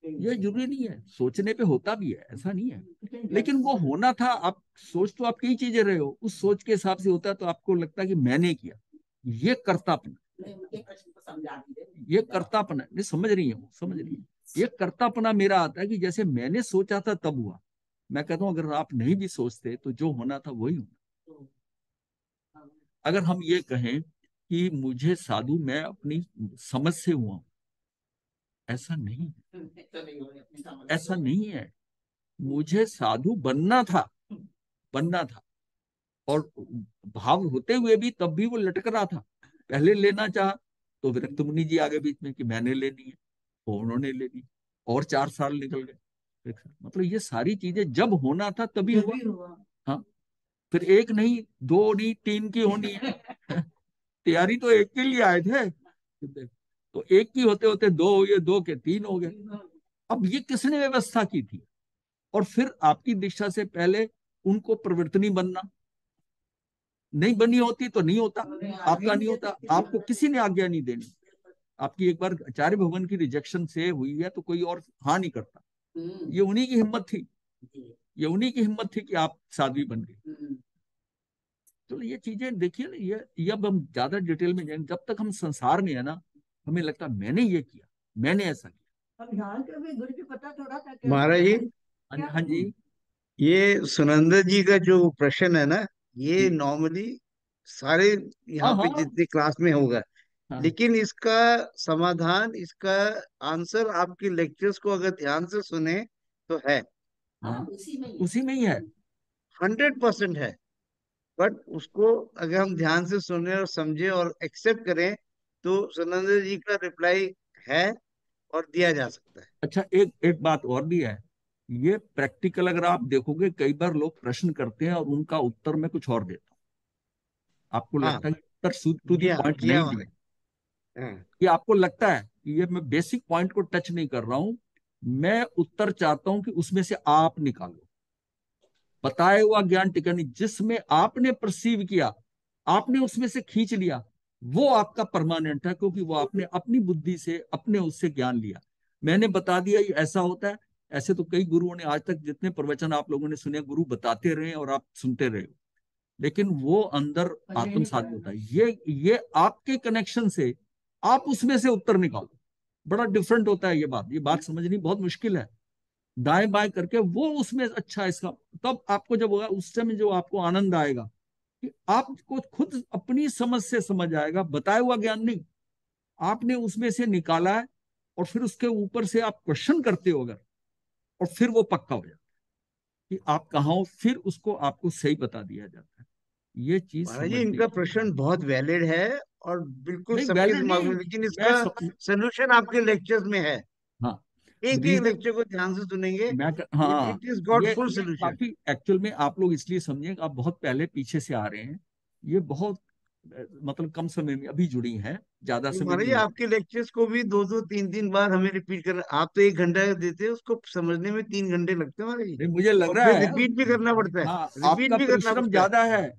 ये जरूरी नहीं है, सोचने पे होता भी है, ऐसा नहीं है, लेकिन वो होना था। आप सोच तो आप कई चीजें रहे हो, उस सोच के हिसाब से होता है तो आपको लगता है कि मैंने किया। ये कर्तापना, ये कर्तापना नहीं, समझ रही है वो, समझ रही है। ये कर्तापना मेरा आता है कि जैसे मैंने सोचा था तब हुआ। मैं कहता हूं अगर आप नहीं भी सोचते तो जो होना था वही होना। अगर हम ये कहें कि मुझे साधु मैं अपनी समझ से हुआ, ऐसा नहीं, ऐसा नहीं है। मुझे साधु बनना था, बनना था, और भाव होते हुए भी तब भी वो लटक रहा था। पहले लेना चाहा तो विरक्त मुनि जी आगे बीच में कि मैंने लेनी है, तो उन्होंने ले ली, और 4 साल निकल गए। मतलब ये सारी चीजें जब होना था तभी हुआ। हाँ, फिर एक नहीं, दो नहीं, तीन की होनी है। तैयारी तो एक के लिए आए थे, तो एक की होते होते दो हो गए, दो के तीन हो गए। अब ये किसने व्यवस्था की थी? और फिर आपकी दीक्षा से पहले उनको प्रवर्तनी बनना, नहीं बनी होती तो नहीं होता, आपका नहीं होता। आपको किसी ने आज्ञा नहीं देनी। आपकी एक बार आचार्य भवन की रिजेक्शन से हुई है तो कोई और हाँ नहीं करता। ये उन्हीं की हिम्मत थी, ये उन्हीं की हिम्मत थी कि आप साध्वी बन गए। तो ये चीजें देखिए ना, ये अब हम ज्यादा डिटेल में जाएंगे। जब तक हम संसार में है ना, हमें लगता है मैंने ये किया, मैंने ऐसा किया। अब ध्यान के भी गुरु जी पता थोड़ा था महाराज जी, हाँ जी, ये सुनंदर जी का जो प्रश्न है ना, ये जी, नॉर्मली सारे हाँ यहाँ पे हाँ जितने क्लास में होगा, हाँ लेकिन इसका समाधान, इसका आंसर आपके लेक्चर्स को अगर ध्यान से सुने तो है, हाँ, उसी में ही है। 100% है। बट उसको अगर हम ध्यान से सुने और समझे और एक्सेप्ट करें तो सुनंदर जी का रिप्लाई है और दिया जा सकता है। अच्छा, एक एक बात और भी है। ये प्रैक्टिकल अगर आप देखोगे, कई बार लोग प्रश्न करते हैं और उनका उत्तर मैं कुछ और देता हूँ। आपको हाँ, लगता है कि उत्तर टू दी किया पॉइंट किया नहीं हुआ है। दिया, हाँ, कि आपको लगता है कि ये मैं बेसिक पॉइंट को टच नहीं कर रहा हूं, मैं उत्तर चाहता हूं कि उसमें से आप निकालो। बताया हुआ ज्ञान टिका नहीं, जिसमें आपने परसीव किया, आपने उसमें से खींच लिया, वो आपका परमानेंट है, क्योंकि वो आपने अपनी बुद्धि से अपने उससे ज्ञान लिया। मैंने बता दिया ये ऐसा होता है। ऐसे तो कई गुरुओं ने आज तक जितने प्रवचन आप लोगों ने सुने, गुरु बताते रहे और आप सुनते रहे। लेकिन वो अंदर आत्म साध्य होता है। ये आपके कनेक्शन से आप उसमें से उत्तर निकालो, बड़ा डिफरेंट होता है। ये बात समझनी बहुत मुश्किल है। दाएं बाएं करके वो उसमें अच्छा इसका, तब आपको जब होगा उस समय जो आपको आनंद आएगा कि आपको खुद अपनी समझ से समझ आएगा, बताया हुआ ज्ञान नहीं, आपने उसमें से निकाला है और फिर उसके ऊपर से आप क्वेश्चन करते हो अगर, और फिर वो पक्का हो जाता है कि आप कहाँ हो, फिर उसको आपको सही बता दिया जाता है। ये चीज महाराज जी, समझनी इनका है। प्रश्न बहुत वैलिड है और बिल्कुल नहीं सबके वैलिड दिमाग नहीं, में, लेकिन मैं इसका सोल्यूशन आपके लेक्चर्स में है। हाँ एक एक रीजन लेक्चर को ध्यान से सुनेंगे, इट हाँ, इट इज गॉट फुल ये सोल्यूशन। काफी एक्चुअल में आप लोग इसलिए समझे कि आप बहुत पहले पीछे से आ रहे हैं। ये बहुत मतलब कम समय में अभी जुड़ी हैं, ज्यादा समय महाराज नहीं जी, हुआ। आपके लेक्चर्स को भी दो दो तीन तीन बार हमें रिपीट करना, आप तो 1 घंटा देते हैं, उसको समझने में 3 घंटे लगते हैं महाराज जी। नहीं मुझे लग और रहा फिर है, रिपीट भी करना पड़ता है, हाँ रिपीट आपका भी करना परिश्रम पड़ता है। ज्यादा है।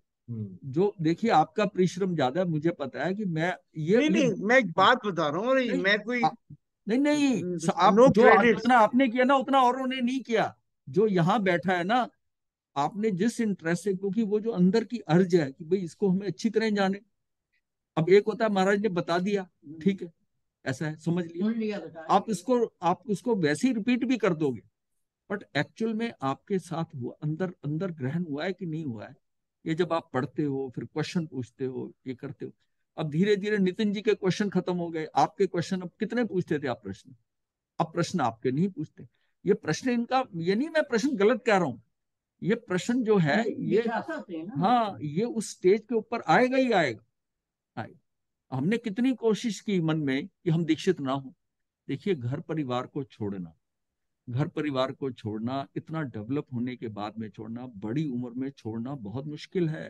जो देखिए आपका परिश्रम ज्यादा है, मुझे पता है कि मैं नहीं ये नहीं, मैं एक बात बता रहा हूँ महाराज जी, नहीं मैं कोई नहीं नहीं आप नो जो क्रेडिट्स। जितना आपने किया ना उतना औरों ने नहीं किया। जो यहाँ बैठा है ना, आपने जिस इंटरेस्ट से, क्योंकि वो जो अंदर की अर्ज है कि भाई इसको हमें अच्छी तरह जाने। अब एक होता है महाराज ने बता दिया, ठीक है, ऐसा है, समझ लिया, सुन लिया, बता आप उसको वैसे ही रिपीट भी कर दोगे, बट एक्चुअल में आपके साथ हुआ, अंदर अंदर ग्रहण हुआ है कि नहीं हुआ है, ये जब आप पढ़ते हो फिर क्वेश्चन पूछते हो, ये करते हो। अब धीरे धीरे नितिन जी के क्वेश्चन खत्म हो गए, आपके क्वेश्चन अब कितने पूछते थे आप प्रश्न, अब प्रश्न आपके नहीं पूछते। ये प्रश्न इनका, ये नहीं मैं प्रश्न गलत कह रहा हूं, ये प्रश्न जो है ये, दिखाता थे ना। हाँ ये उस स्टेज के ऊपर आएगा ही आएगा। हमने कितनी कोशिश की मन में कि हम दीक्षित ना हो। देखिए घर परिवार को छोड़ना, इतना डेवलप होने के बाद में छोड़ना, बड़ी उम्र में छोड़ना बहुत मुश्किल है।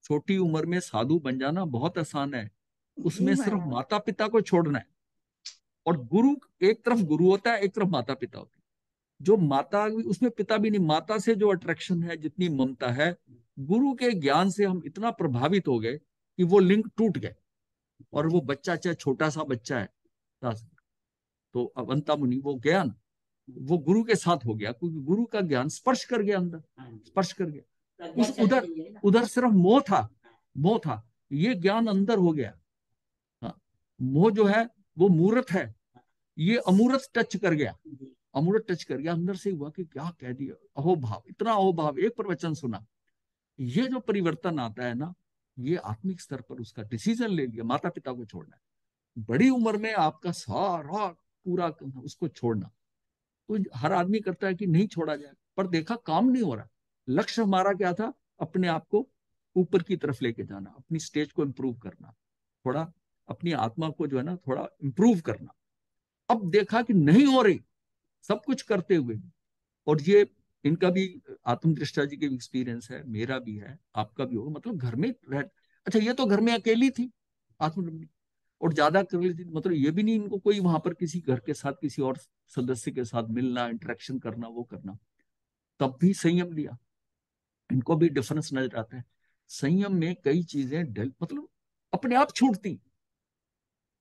छोटी उम्र में साधु बन जाना बहुत आसान है, जी उसमें सिर्फ महाराज। माता पिता को छोड़ना है। और गुरु, एक तरफ गुरु होता है, एक तरफ माता पिता होती है। जो माता, उसमें पिता भी नहीं, माता से जो अट्रैक्शन है, जितनी ममता है, गुरु के ज्ञान से हम इतना प्रभावित हो गए कि वो लिंक टूट गए। और वो बच्चा चाहे छोटा सा बच्चा है, तो अवंता मुनि वो ज्ञान वो गुरु के साथ हो गया, क्योंकि गुरु का ज्ञान स्पर्श कर गया, अंदर स्पर्श कर गया। उस उधर उधर सिर्फ मोह था, मोह था, ये ज्ञान अंदर हो गया। हाँ, मोह जो है वो मूर्त है, ये अमूर्त टच कर गया, अमूर्त टच कर गया, अंदर से हुआ कि क्या कह दिया, अहोभाव, इतना अहोभाव, एक प्रवचन सुना। ये जो परिवर्तन आता है ना, ये आत्मिक स्तर पर उसका डिसीजन ले लिया, माता पिता को छोड़ना है। बड़ी उम्र में आपका सारा पूरा उसको छोड़ना, तो हर आदमी करता है कि नहीं छोड़ा जाए, पर देखा काम नहीं हो रहा। लक्ष्य हमारा क्या था, अपने आप को ऊपर की तरफ लेके जाना, अपनी स्टेज को इम्प्रूव करना, थोड़ा अपनी आत्मा को जो है ना थोड़ा इम्प्रूव करना। अब देखा कि नहीं हो रही, सब कुछ करते हुए। और ये इनका भी, आत्मदृष्टा जी के एक्सपीरियंस है, मेरा भी है, आपका भी होगा, मतलब घर में रह, अच्छा ये तो घर में अकेली थी आत्मरमणी, और ज्यादा कर लेती थी, मतलब ये भी नहीं इनको कोई वहां पर किसी घर के साथ किसी और सदस्य के साथ मिलना, इंटरेक्शन करना, वो करना, तब भी संयम लिया। इनको भी डिफरेंस नजर आता है। संयम में कई चीजें मतलब अपने आप छूटती।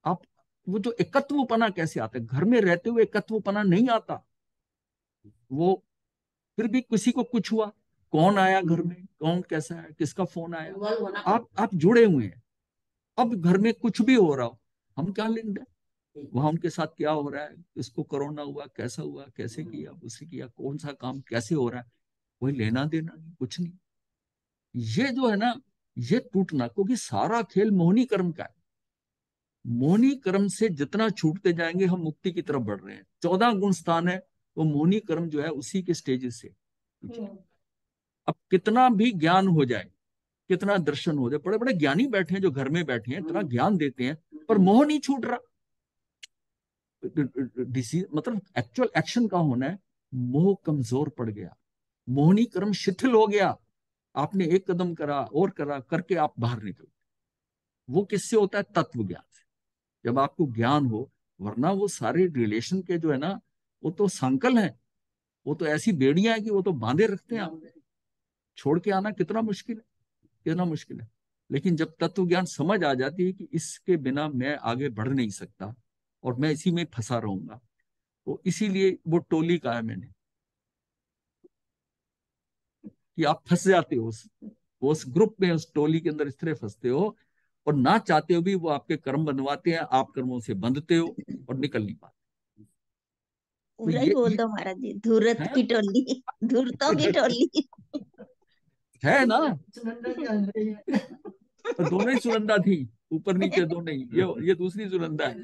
आप वो जो एकत्वपना कैसे आता है, घर में रहते हुए एकत्वपना नहीं आता। वो फिर भी किसी को कुछ हुआ, कौन आया घर में, कौन कैसा है, किसका फोन आया, आप जुड़े हुए हैं। अब घर में कुछ भी हो रहा हो, हम क्या लिंक है, वहां उनके साथ क्या हो रहा है, इसको कोरोना हुआ, कैसा हुआ, कैसे किया, उसे किया, कौन सा काम कैसे हो रहा है, कोई लेना देना नहीं, कुछ नहीं। ये जो है ना, ये टूटना, क्योंकि सारा खेल मोहनी कर्म का है। मोहनी कर्म से जितना छूटते जाएंगे हम मुक्ति की तरफ बढ़ रहे हैं। 14 गुण स्थान है, वो मोहनी कर्म जो है उसी के स्टेजेस से। अब कितना भी ज्ञान हो जाए, कितना दर्शन हो जाए, बड़े बड़े ज्ञानी बैठे हैं जो घर में बैठे हैं, इतना ज्ञान देते हैं, पर मोह नहीं छूट रहा। डिसीज मतलब एक्चुअल एक्शन का होना है, मोह कमजोर पड़ गया, मोहनी कर्म शिथिल हो गया, आपने एक कदम करा और करा करके आप बाहर निकल। वो किससे होता है, तत्व ज्ञान से, जब आपको ज्ञान हो। वरना वो सारे रिलेशन के जो है ना, वो तो संकल है, वो तो ऐसी बेड़ियां है कि वो तो बांधे रखते हैं आप, छोड़ के आना कितना मुश्किल है, कितना मुश्किल है। लेकिन जब तत्व ज्ञान समझ आ जाती है कि इसके बिना मैं आगे बढ़ नहीं सकता और मैं इसी में फंसा रहूंगा, तो इसीलिए वो टोली का है मैंने, कि आप फंस जाते हो वो उस ग्रुप में, उस टोली के अंदर इस तरह फंसते हो, और ना चाहते हो भी वो आपके कर्म बनवाते हैं, आप कर्मों से बंधते हो और निकल नहीं पाते। तो पूरा ही बोल दो महाराज जी, धूर्त है, की टोली, धूर्तों की टोली। है ना, सुनंदा जी हंस रही है। और दोनों ही सुनंदा थी, ऊपर नीचे दोनों ही। ये दूसरी सुनंदा है।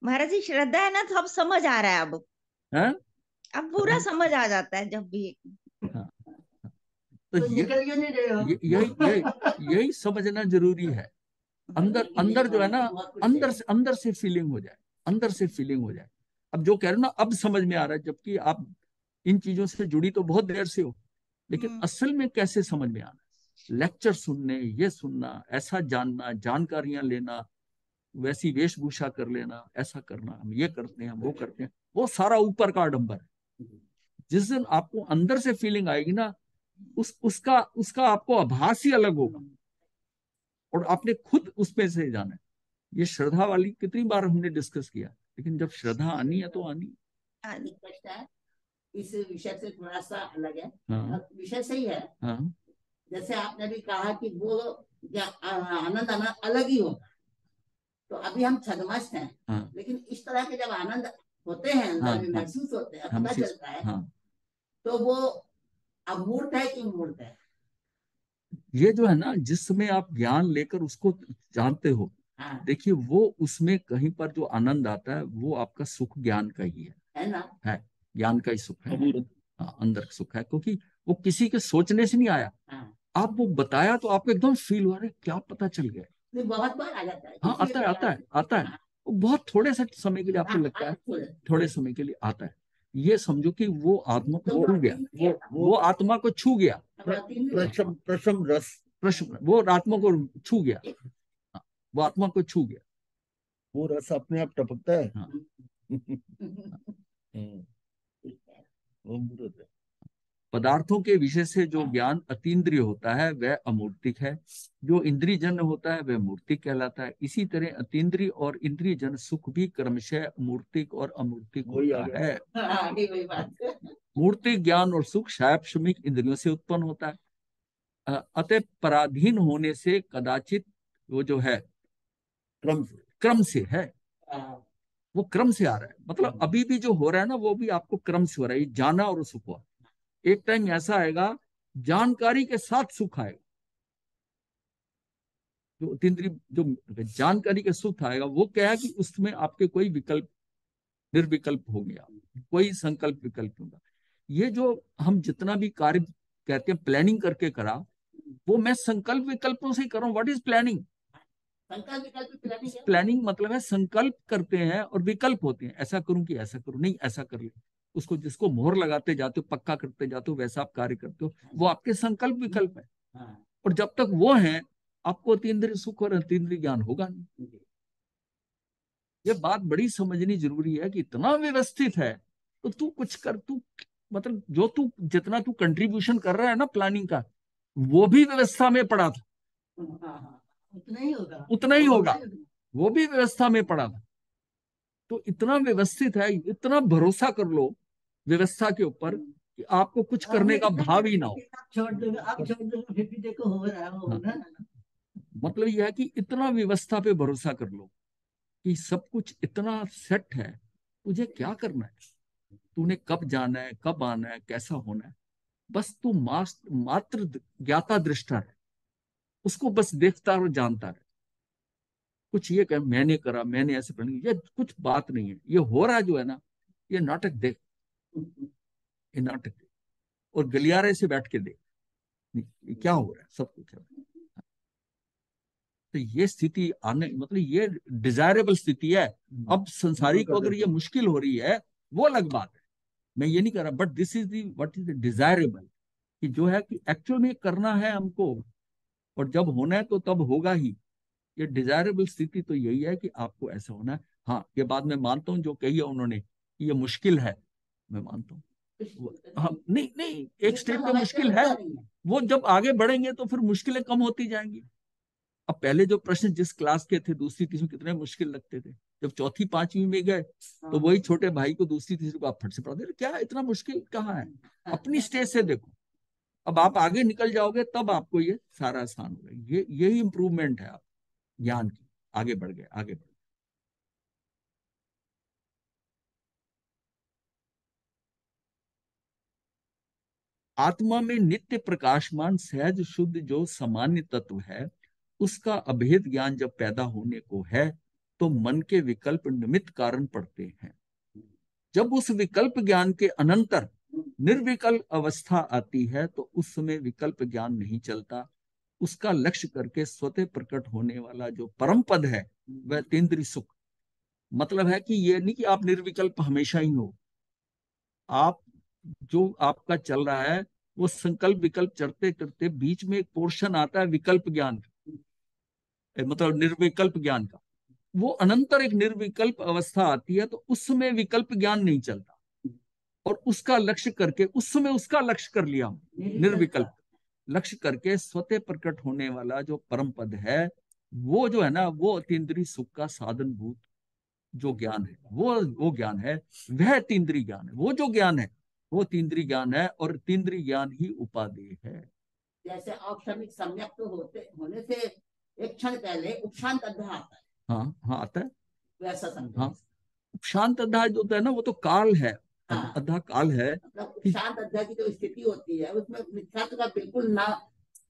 महाराज जी श्रद्धा है ना, तो अब समझ आ रहा है। हैं? अब पूरा समझ आ जाता है जब भी। हाँ। तो तो निकल क्यों नहीं रहे हो? यही समझना जरूरी है। अंदर जो है ना, अंदर से फीलिंग हो जाए, अंदर से फीलिंग हो जाए। अब जो कह रहे हो ना, अब समझ में आ रहा है, जबकि आप इन चीजों से जुड़ी तो बहुत देर से हो, लेकिन असल में कैसे समझ में आना, लेक्चर सुनने, ये सुनना, ऐसा जानना, जानकारियां लेना, वैसी वेशभूषा कर लेना, ऐसा करना, हम ये करते हैं, हम वो करते हैं, वो सारा ऊपर का आडंबर है। जिस दिन आपको अंदर से फीलिंग आएगी ना, उसका आपको आभास ही अलग होगा, और आपने खुद उसमें से जाना है। ये श्रद्धा वाली कितनी बार हमने डिस्कस किया, लेकिन जब श्रद्धा आनी है तो आनी है। इस विषय से थोड़ा सा अलग है। हाँ। विषय सही है। हाँ। जैसे आपने भी कहा कि वो आनंद आना अलग ही होगा, तो अभी हम छद्मस्त हैं। हाँ। लेकिन इस तरह के जब आनंद होते हैं, अंदर में महसूस होते हैं, पता चलता है, तो वो अमूर्त है कि मूर्त है। ये जो है ना, जिस समय आप ज्ञान लेकर उसको जानते हो, देखिए वो उसमें कहीं पर जो आनंद आता है वो आपका सुख ज्ञान का ही है ना, है, ज्ञान का ही सुख है। हाँ, अंदर सुख है, क्योंकि वो किसी के सोचने से नहीं आया। आप वो बताया तो आपको एकदम फील हुआ, क्या पता चल गया। बहुत बार आ जाता है। हाँ, आता है। वो बहुत थोड़े से समय के लिए आपको लगता है, थोड़े समय के लिए आता है। ये समझो कि वो आत्मा को छू गया, वो आत्मा को छू गया, प्रशम रस, वो आत्मा को छू गया, वो आत्मा को छू गया, वो रस अपने आप टपकता है। हाँ। वो मूर्त है। पदार्थों के विषय से जो ज्ञान अतीन्द्रिय होता है वह अमूर्तिक है, जो इंद्रिय जन्य होता है वह मूर्तिक कहलाता है। इसी तरह अतीन्द्रिय और इंद्रिय जन सुख भी क्रमशः मूर्तिक और अमूर्तिक होता है। मूर्तिक ज्ञान और सुख शायपशमिक इंद्रियों से उत्पन्न होता है। अतः पराधीन होने से कदाचित वो जो है क्रम से है, वो क्रम से आ रहा है। मतलब अभी भी जो हो रहा है ना, वो भी आपको क्रम से हो रहा है। जाना और सुख हुआ, एक टाइम ऐसा आएगा जानकारी के साथ सुख आएगा। जो अतीन्द्रिय जो जानकारी के सुख आएगा, वो क्या है कि उसमें आपके कोई विकल्प निर्विकल्प हो गया, कोई संकल्प विकल्प होगा। ये जो हम जितना भी कार्य कहते हैं प्लानिंग करके करा, वो मैं संकल्प विकल्पों से ही कर रहा हूँ। What is planning? प्लानिंग मतलब है संकल्प करते हैं और विकल्प होते हैं, ऐसा करूं कि ऐसा करूं, नहीं ऐसा कर ले। उसको जिसको मोहर लगाते जाते हो, पक्का करते जाते हो, वैसा आप कार्य करते हो, वो आपके संकल्प विकल्प है। और जब तक वो है, आपको अतीन्द्रिय सुख और अतीन्द्रिय ज्ञान होगा नहीं। ये बात बड़ी समझनी जरूरी है कि इतना व्यवस्थित है, तो तू कुछ कर, तू मतलब जो तू जितना तू कंट्रीब्यूशन कर रहा है ना प्लानिंग का, वो भी व्यवस्था में पड़ा था, उतना ही होगा, वो भी व्यवस्था में पड़ा था। तो इतना व्यवस्थित है, इतना भरोसा कर लो व्यवस्था के ऊपर कि आपको कुछ करने का भाव ही ना हो। छोड़ दो, आप छोड़ दो, फिर भी देखो हो रहा है। मतलब यह है कि इतना व्यवस्था पे भरोसा कर लो कि सब कुछ इतना सेट है, तुझे क्या करना है, तूने कब जाना है, कब आना है, कैसा होना है, बस तू मात्र ज्ञाता दृष्टा है, उसको बस देखता और जानता है। कुछ ये कह मैंने करा, मैंने ऐसे पढ़, ये कुछ बात नहीं है। ये हो रहा जो है ना, ये नाटक देख, ये नाटक देख, और गलियारे से बैठ के देख क्या हो रहा है, सब कुछ है। तो ये स्थिति आने, मतलब ये डिजायरेबल स्थिति है। अब संसारी को अगर ये मुश्किल हो रही है, वो अलग बात है, मैं ये नहीं कर रहा, but this is the what is the desirable, कि जो है कि एक्चुअल में करना है हमको, और जब होना है तो तब होगा ही। ये डिजायरेबल स्थिति तो यही है कि आपको ऐसा होना है। हाँ, ये बात मैं मानता हूँ जो कही है उन्होंने, कि ये मुश्किल है, मैं मानता हूँ। हाँ, नहीं, एक स्टेज पे मुश्किल है, वो जब आगे बढ़ेंगे तो फिर मुश्किलें कम होती जाएंगी। अब पहले जो प्रश्न जिस क्लास के थे दूसरी तीसरी कितने मुश्किल लगते थे, जब चौथी पांचवी में गए तो वही छोटे भाई को दूसरी तीसरी को आप फट से पढ़ाते थे, क्या इतना मुश्किल कहाँ है, अपनी स्टेज से देखो। अब आप आगे निकल जाओगे तब आपको ये सारा आसान होगा। ये यही इंप्रूवमेंट है आप ज्ञान की, आगे बढ़ गए आगे बढ़ गए। आत्मा में नित्य प्रकाशमान सहज शुद्ध जो सामान्य तत्व है, उसका अभेद ज्ञान जब पैदा होने को है तो मन के विकल्प निमित्त कारण पड़ते हैं। जब उस विकल्प ज्ञान के अनंतर निर्विकल्प अवस्था आती है तो उस समय विकल्प ज्ञान नहीं चलता। उसका लक्ष्य करके स्वतः प्रकट होने वाला जो परम पद है वह तीन्द्रिय सुख। मतलब है कि ये नहीं कि आप निर्विकल्प हमेशा ही हो, आप जो आपका चल रहा है वो संकल्प विकल्प चलते करते बीच में एक पोर्शन आता है विकल्प ज्ञान का, मतलब निर्विकल्प ज्ञान का। वो अनंतर एक निर्विकल्प अवस्था आती है तो उस समय विकल्प ज्ञान नहीं चलता, और उसका लक्ष्य करके उस समय उसका लक्ष्य कर लिया हम, निर्विकल्प लक्ष्य करके स्वतः प्रकट होने वाला जो परम पद है वो जो है ना, वो अतीन्द्रिय सुख का साधन भूत जो ज्ञान है वो ज्ञान है, वह तीन्द्रिय ज्ञान है। वो जो ज्ञान है वो तीन्द्रिय ज्ञान है, और तीन्द्रिय ज्ञान ही उपादेय है। जैसे औक्षणिक सम्यक तो होने से एक क्षण पहले उपशांत अध्याय आता है। हाँ हाँ आता है वैसा समझो। हाँ, शांत अध्याय जो होता है ना वो तो काल है। हाँ। अध्याय काल है, मतलब उपशांत अध्याय की जो स्थिति होती है उसमें मिथ्यात्व का बिल्कुल ना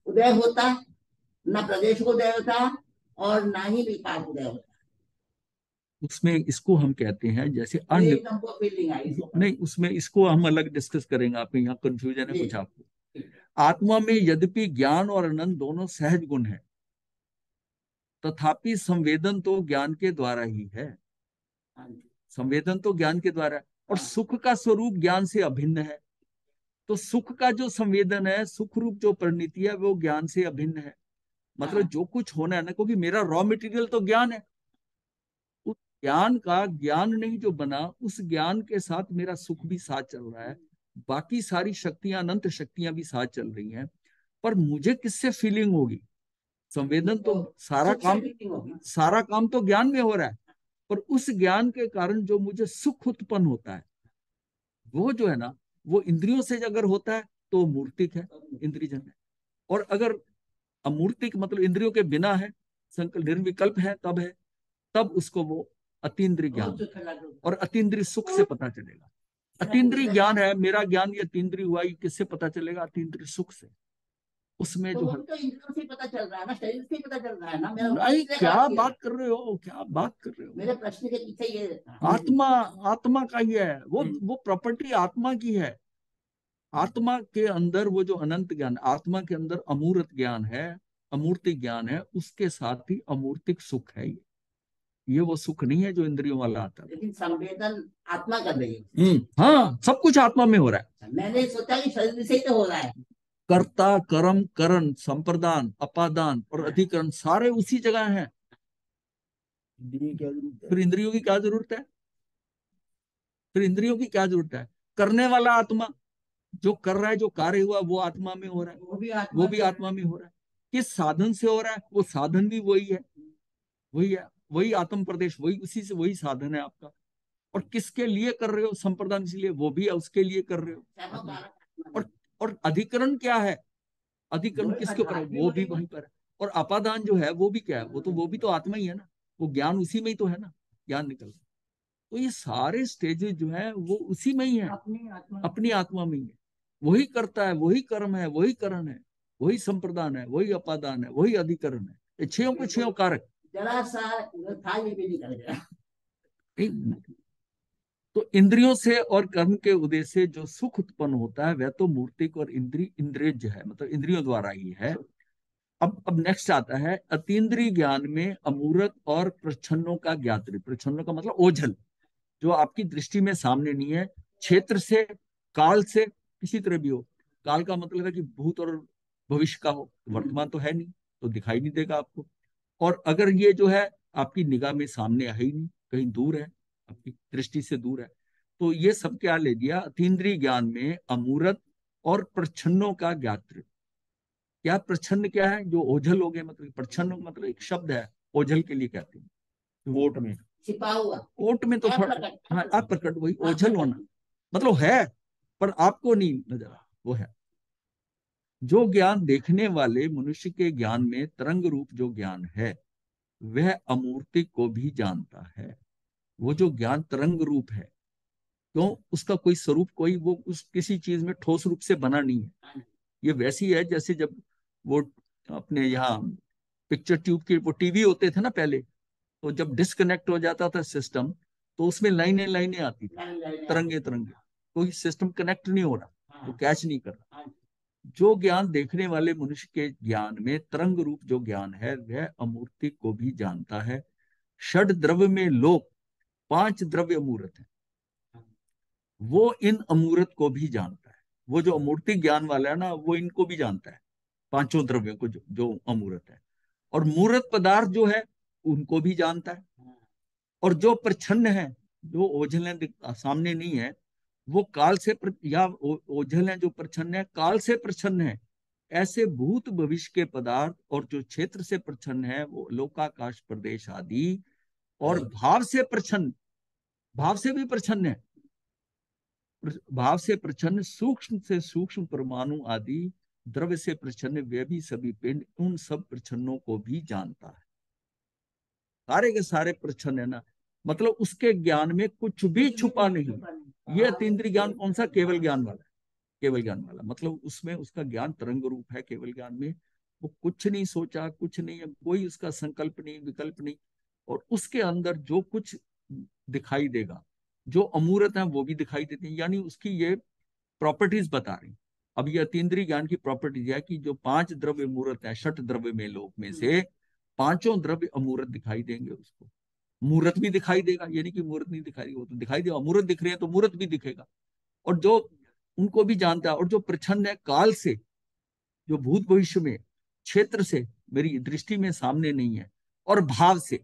उदय होता, ना प्रदेश को उदय होता, और ना ही विकार उदय होता। उसमें इसको हम कहते हैं जैसे ये एकदम को फीलिंग आई। नहीं, उसमें इसको हम अलग डिस्कस करेंगे, आपके यहाँ कंफ्यूजन है जी। कुछ आपको। आत्मा में यद्यपि ज्ञान और आनंद दोनों सहज गुण है, तथापि संवेदन तो ज्ञान के द्वारा ही है। हाँ जी। संवेदन तो ज्ञान के द्वारा है, और हाँ। सुख का स्वरूप ज्ञान से अभिन्न है। तो सुख का जो संवेदन है, सुख रूप जो परिणति है वो ज्ञान से अभिन्न है। मतलब हाँ। जो कुछ होना है ना, क्योंकि मेरा रॉ मटेरियल तो ज्ञान है, उस ज्ञान का ज्ञान नहीं जो बना, उस ज्ञान के साथ मेरा सुख भी साथ चल रहा है, बाकी सारी शक्तियां अनंत शक्तियां भी साथ चल रही हैं। पर मुझे किससे फीलिंग होगी? संवेदन तो सारा काम तो ज्ञान में हो रहा है, पर उस ज्ञान के कारण जो मुझे सुख उत्पन्न होता है वो जो है ना, वो इंद्रियों से अगर होता है तो मूर्तिक है, इंद्रियजन है। और अगर अमूर्तिक मतलब इंद्रियों के बिना है, संकल्प निर्विकल्प है, तब है, तब उसको वो अतीन्द्रिय ज्ञान और अतीन्द्रिय सुख से पता चलेगा। अतीन्द्रिय ज्ञान है मेरा ज्ञान, ये अतीन्द्रिय हुआ, ये किससे पता चलेगा? अतीन्द्रिय सुख से। उसमें तो जो वो है तो इंद्रियों से पता चल रहा है ना, शरीर से पता चल रहा है ना। मेरा नहीं, क्या बात कर रहे हो, क्या बात कर रहे हो? मेरे प्रश्न के पीछे ये आत्मा, आत्मा का ही है वो प्रॉपर्टी आत्मा की है। आत्मा के अंदर वो जो अनंत ज्ञान, आत्मा के अंदर अमूर्त ज्ञान है, अमूर्तिक ज्ञान है, उसके साथ ही अमूर्तिक सुख है। ये वो सुख नहीं है जो इंद्रियों वाला आता है। लेकिन संवेदन आत्मा कर रही है। हाँ, सब कुछ आत्मा में हो रहा है। मैंने सोचा कि शरीर से ही तो हो रहा है। कर्ता, कर्म, करण, संप्रदान, अपादान और अधिकरण सारे उसी जगह हैं। इंद्रिय क्या जरूरत है? फिर इंद्रियों की क्या जरूरत है? फिर इंद्रियों की क्या जरूरत है? करने वाला आत्मा जो कर रहा है, जो कार्य हुआ वो आत्मा में हो रहा है, वो भी आत्मा में हो रहा है। किस साधन से हो रहा है? वो साधन भी वही है, वही है, वही आत्म प्रदेश, वही उसी से वही साधन है आपका। और किसके लिए कर रहे हो? संप्रदान इसलिए, वो भी उसके लिए कर रहे हो। और अधिकरण क्या है? अधिकरण किसके ऊपर है? वो भी वहीं पर है। और अपादान जो है वो भी क्या है? वो भी तो आत्मा ही है ना, वो ज्ञान उसी में ही तो है ना, ज्ञान निकल। तो ये सारे स्टेजेस जो है वो उसी में ही है, अपनी आत्मा में ही है। वही करता है, वही कर्म है, वही करण है, वही संप्रदान है, वही अपादान है, वही अधिकरण है। ये छयों के छयों कारक। जरा सा था ये भी निकल गया। तो इंद्रियों से और कर्म के उदय से जो सुख उत्पन्न होता है वह तो मूर्तिक और इंद्रियज है, मतलब इंद्रियों द्वारा ही है। अब नेक्स्ट आता है अतीन्द्रिय ज्ञान में अमूर्त और प्रच्छन्नों का ज्ञात्री। प्रच्छन्नों का मतलब ओझल, जो आपकी दृष्टि में सामने नहीं है, क्षेत्र से, काल से, किसी तरह भी हो। काल का मतलब है कि भूत और भविष्य का हो, वर्तमान तो है नहीं तो दिखाई नहीं देगा आपको। और अगर ये जो है आपकी निगाह में सामने है ही नहीं, कहीं दूर है, आपकी दृष्टि से दूर है, तो ये सब क्या ले दिया? अतीन्द्रिय ज्ञान में अमूर्त और प्रच्छन्नों का ज्ञात्र। क्या प्रच्छन्न क्या है? जो ओझल हो गए, मतलब प्रच्छन्न मतलब एक शब्द है, ओझल के लिए कहते हैं ओट में। छिपा हुआ, ओट में तो थोड़ा, हाँ अप्रकट, वही ओझल होना मतलब है, पर आपको नहीं नजर आ, वो है। जो ज्ञान देखने वाले मनुष्य के ज्ञान में तरंग रूप जो ज्ञान है, वह अमूर्ति को भी जानता है। वो जो ज्ञान तरंग रूप है, क्यों? उसका कोई स्वरूप, कोई वो उस किसी चीज में ठोस रूप से बना नहीं है। ये वैसी है जैसे जब वो अपने यहाँ पिक्चर ट्यूब के वो टीवी होते थे ना पहले, तो जब डिस्कनेक्ट हो जाता था सिस्टम, तो उसमें लाइनें लाइनें आती थी, तरंगे तरंगे, कोई सिस्टम कनेक्ट नहीं हो रहा, वो कैच नहीं कर रहा। जो ज्ञान देखने वाले मनुष्य के ज्ञान में तरंग रूप जो ज्ञान है, वह अमूर्ति को भी जानता है। षड द्रव्य में लोक, 5 द्रव्य अमूर्त है, वो इन अमूर्त को भी जानता है। वो जो अमूर्ति ज्ञान वाला है ना, वो इनको भी जानता है, पांचों द्रव्यों को, जो अमूर्त है। और मूर्त पदार्थ जो है, उनको भी जानता है। और जो प्रच्छन्न है, जो ओझल है, सामने नहीं है, वो काल से या ओझल है जो प्रच्छन्न है, काल से प्रच्छन्न है। ऐसे भूत भविष्य के पदार्थ और जो क्षेत्र से प्रच्छन्न है, वो लोकाकाश प्रदेश आदि, और भाव से प्रच्छन्न, भाव से भी प्रच्छन्न है, भाव से प्रच्छन्न सूक्ष्म से सूक्ष्म परमाणु आदि, द्रव्य से प्रच्छन्न वे भी सभी पिंड, उन सब प्रच्छन्नों को भी जानता है। सारे के सारे प्रच्छन्न है ना, मतलब उसके ज्ञान में कुछ भी छुपा नहीं। ये अतीन्द्रिय ज्ञान कौन सा? केवल ज्ञान वाला, केवल ज्ञान वाला, मतलब उसमें उसका ज्ञान तरंग रूप है। केवल ज्ञान में वो कुछ नहीं सोचा, कुछ नहीं है, कोई उसका संकल्प नहीं, विकल्प नहीं। और उसके अंदर जो कुछ दिखाई देगा, जो अमूर्त है वो भी दिखाई देते हैं, यानी उसकी ये प्रॉपर्टीज बता रही। अब ये अतीन्द्रिय ज्ञान की प्रॉपर्टीज है कि जो 5 द्रव्य मूर्त है, षट द्रव्य में लोक में से पांचों द्रव्य अमूर्त दिखाई देंगे उसको। मूर्त भी दिखाई देगा, यानी कि मूर्त नहीं दिखाई देगा, वो तो दिखाई देगा। अमूर्त दिख रहे हैं तो मूर्त भी दिखेगा। और जो उनको भी जानता है, और जो प्रच्छन्न है काल से, जो भूत भविष्य में, क्षेत्र से मेरी दृष्टि में सामने नहीं है, और भाव से,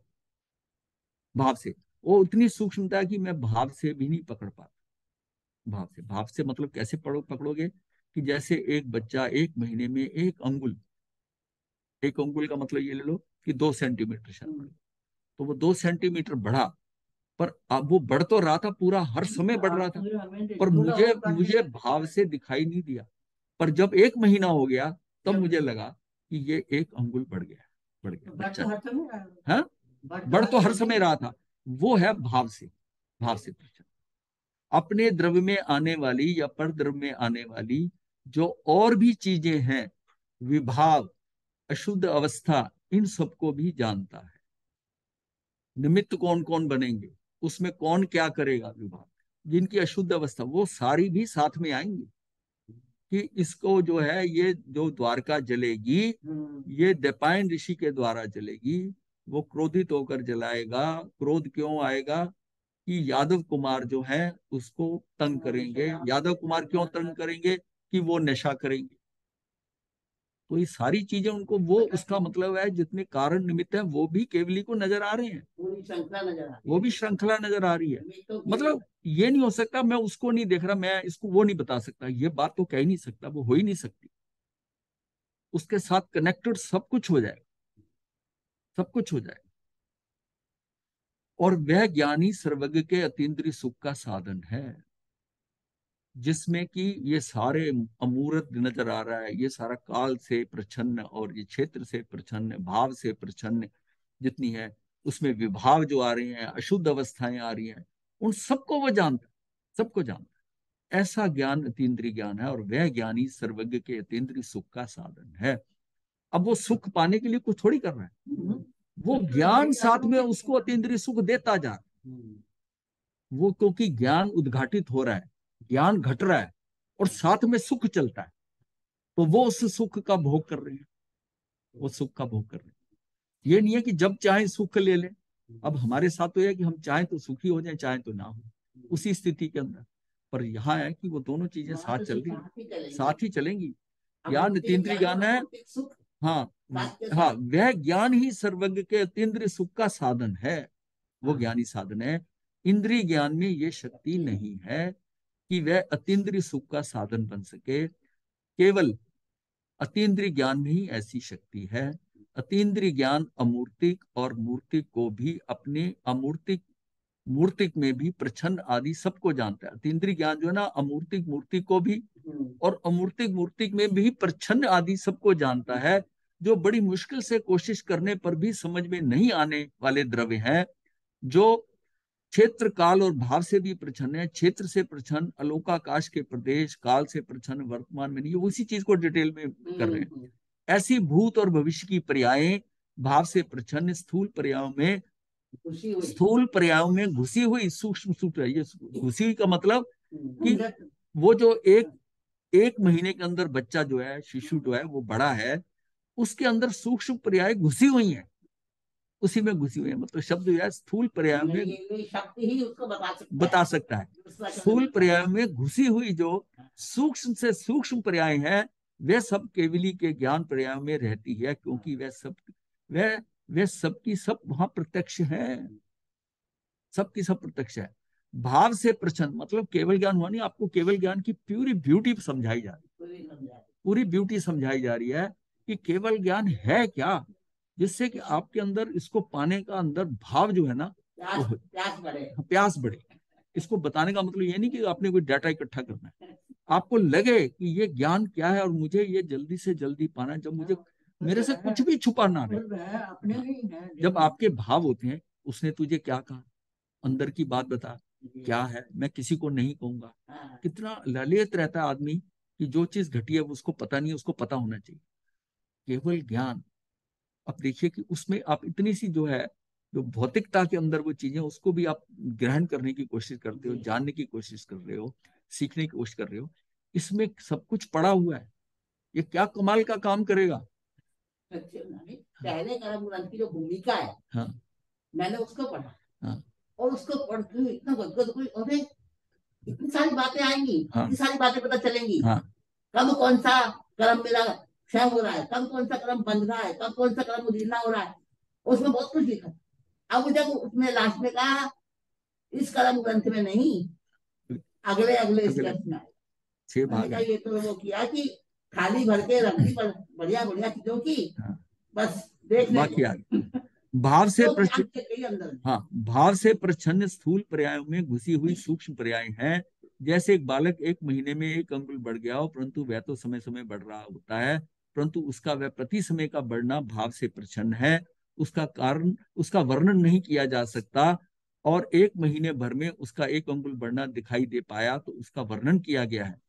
भाव से वो उतनी सूक्ष्मता है कि मैं भाव से भी नहीं पकड़ पाता। भाव से, भाव से मतलब कैसे पकड़ोगे? कि जैसे एक बच्चा 1 महीने में 1 अंगुल, 1 अंगुल का मतलब ये ले लो कि 2 सेंटीमीटर शायद, तो वो 2 सेंटीमीटर बढ़ा, पर अब वो बढ़ तो रहा था, पूरा हर समय बढ़ रहा था, पर मुझे मुझे भाव से दिखाई नहीं दिया। पर जब 1 महीना हो गया, तब मुझे लगा कि ये 1 अंगुल बढ़ गया, बढ़ गया बच्चा। हाँ, बढ़ तो हर समय रहा था। वो है भाव से, भाव से प्रचन्न। अपने द्रव्य में आने वाली या पर द्रव्य में आने वाली जो और भी चीजें हैं, विभाव, अशुद्ध अवस्था, इन सबको भी जानता है। निमित्त कौन कौन बनेंगे, उसमें कौन क्या करेगा, विभाग, जिनकी अशुद्ध अवस्था, वो सारी भी साथ में आएंगी। कि इसको जो है, ये जो द्वारका जलेगी, ये दीपायन ऋषि के द्वारा जलेगी। वो क्रोधित होकर जलाएगा। क्रोध क्यों आएगा? कि यादव कुमार जो है उसको तंग करेंगे। यादव कुमार क्यों तंग करेंगे? कि वो नशा करेंगे। तो ये सारी चीजें उनको, वो उसका मतलब है जितने कारण निमित्त है वो भी केवली को नजर आ रहे हैं, पूरी श्रृंखला नजर आ रही वो भी श्रृंखला नजर आ रही है। है। तो मतलब ये नहीं हो सकता मैं उसको नहीं देख रहा, मैं इसको वो नहीं बता सकता, ये बात तो कह ही नहीं सकता, वो हो ही नहीं सकती। उसके साथ कनेक्टेड सब कुछ हो जाएगा, सब कुछ हो जाएगा। और वह ज्ञानी सर्वज्ञ के अतीन्द्रिय सुख का साधन है, जिसमें कि ये सारे अमूर्त नजर आ रहा है, ये सारा काल से प्रच्छन्न और ये क्षेत्र से प्रच्छन्न, भाव से प्रच्छन्न जितनी है, उसमें विभाव जो आ रहे हैं, अशुद्ध अवस्थाएं आ रही हैं, उन सबको वो जानता है, सबको जानता है। ऐसा ज्ञान अतीन्द्रिय ज्ञान है, और वह ज्ञानी सर्वज्ञ के अतीन्द्रिय सुख का साधन है। अब वो सुख पाने के लिए कुछ थोड़ी कर रहा है, वो ज्ञान साथ में उसको अतीन्द्रिय सुख देता जा रहा है। वो क्योंकि ज्ञान उद्घाटित हो रहा है, ज्ञान घट रहा है, और साथ में सुख चलता है, तो वो उस सुख का भोग कर रहे हैं, वो सुख का भोग कर रहे हैं। ये नहीं है कि जब चाहे सुख ले लें। अब हमारे साथ तो है कि हम चाहे तो सुखी हो जाए, चाहे तो ना हो, उसी स्थिति के अंदर। पर यहाँ है कि वो दोनों चीजें साथ चल रही, साथ ही चलेंगी। ज्ञान अतीन्द्रिय ज्ञान है। हाँ, हाँ, वह ज्ञान ही सर्वज्ञ के अतीन्द्रिय सुख का साधन है, वो ज्ञानी साधन है। इंद्रिय ज्ञान में ये शक्ति नहीं है कि वह अतीन्द्रिय सुख का साधन बन सके। केवल अतीन्द्रिय ज्ञान में ही ऐसी शक्ति है। अतीन्द्रिय ज्ञान अमूर्तिक और मूर्तिक को भी अपने अमूर्तिक मूर्तिक में भी प्रच्छन्न आदि सबको जानता है। अतीन्द्रिय ज्ञान जो है ना, अमूर्तिक मूर्तिक को भी और अमूर्तिक मूर्तिक में भी प्रच्छन्न आदि सबको जानता है। जो बड़ी मुश्किल से कोशिश करने पर भी समझ में नहीं आने वाले द्रव्य हैं, जो क्षेत्र काल और भाव से भी प्रच्छन्न है। क्षेत्र से प्रच्छन्न, अलोकाकाश के प्रदेश, काल से प्रच्छन्न, वर्तमान में नहीं, उसी चीज को डिटेल में कर रहे हैं। ऐसी भूत और भविष्य की पर्यायें भाव से प्रच्छन्न, स्थूल पर्यायों में घुसी हुई सूक्ष्म सूक्ष्म, ये घुसी हुई का मतलब कि वो जो एक महीने के अंदर बच्चा जो है, शिशु जो है, वो बड़ा है, उसके अंदर सूक्ष्म पर्याय घुसी हुई हैं, उसी में घुसी हुई है। मतलब शब्द जो है स्थूल पर्याय में शक्ति ही उसको बता सकता है। स्थूल पर्याय में घुसी हुई जो सूक्ष्म से सूक्ष्म पर्याय है, वे सब केवली के ज्ञान पर्याय में रहती है, क्योंकि वे सबकी सब वहां प्रत्यक्ष है, सबकी सब प्रत्यक्ष है। भाव से प्रच्छन्न मतलब केवल ज्ञान हुआ नहीं, आपको केवल ज्ञान की पूरी ब्यूटी समझाई जा रही है, पूरी ब्यूटी समझाई जा रही है कि केवल ज्ञान है क्या, जिससे कि आपके अंदर इसको पाने का अंदर भाव जो है ना, प्यास बढ़े। इसको बताने का मतलब ये नहीं कि आपने कोई डाटा इकट्ठा करना है, आपको लगे कि ये ज्ञान क्या है और मुझे ये जल्दी से जल्दी पाना है, जब मुझे मेरे से कुछ भी छुपा ना रहे। जब आपके भाव होते हैं, उसने तुझे क्या कहा, अंदर की बात बता, क्या है, मैं किसी को नहीं कहूंगा। कितना ललित रहता है आदमी कि जो चीज घटी है उसको पता नहीं, उसको पता होना चाहिए। केवल ज्ञान, अब देखिए कि उसमें आप इतनी सी जो है, जो भौतिकता के अंदर वो चीजें, उसको भी आप ग्रहण करने की कोशिश करते हो, जानने की कोशिश कर रहे हो, सीखने की कोशिश कर रहे हो। इसमें सब कुछ पड़ा हुआ है, ये क्या कमाल का काम करेगा। पहले कर्म ग्रंथ की जो भूमिका है, हाँ, मैंने उसको पढ़ा, हाँ, और उसको पढ़ के इतना गदगद हुई, अरे इतनी सारी बातें आएंगी, हाँ, इतनी सारी बातें पता चलेंगी। हाँ, कब कौन सा कर्म मेरा क्षय हो रहा है, कब कौन सा कर्म बंध रहा है, कब कौन सा कर्म उदीर्णा हो रहा है, उसमें बहुत कुछ लिखा। अब जब उसने लास्ट में कहा इस कर्म ग्रंथ में नहीं, अगले अगले स्टेप्स में आए। 6 भाग है। ये तो वो किया कि थाली भर के रख दी बढ़िया बढ़िया चीजों की, हाँ, बस देख बाकी आगे भाव से अंदर। हाँ, भाव से प्रच्छन्न स्थूल पर्यायों में घुसी हुई सूक्ष्म पर्याय हैं। जैसे एक बालक 1 महीने में 1 अंकुल बढ़ गया हो, परंतु वह तो समय समय बढ़ रहा होता है, परंतु उसका वह प्रति समय का बढ़ना भाव से प्रच्छन्न है। उसका कारण, उसका वर्णन नहीं किया जा सकता, और 1 महीने भर में उसका 1 अंकुल बढ़ना दिखाई दे पाया तो उसका वर्णन किया गया है।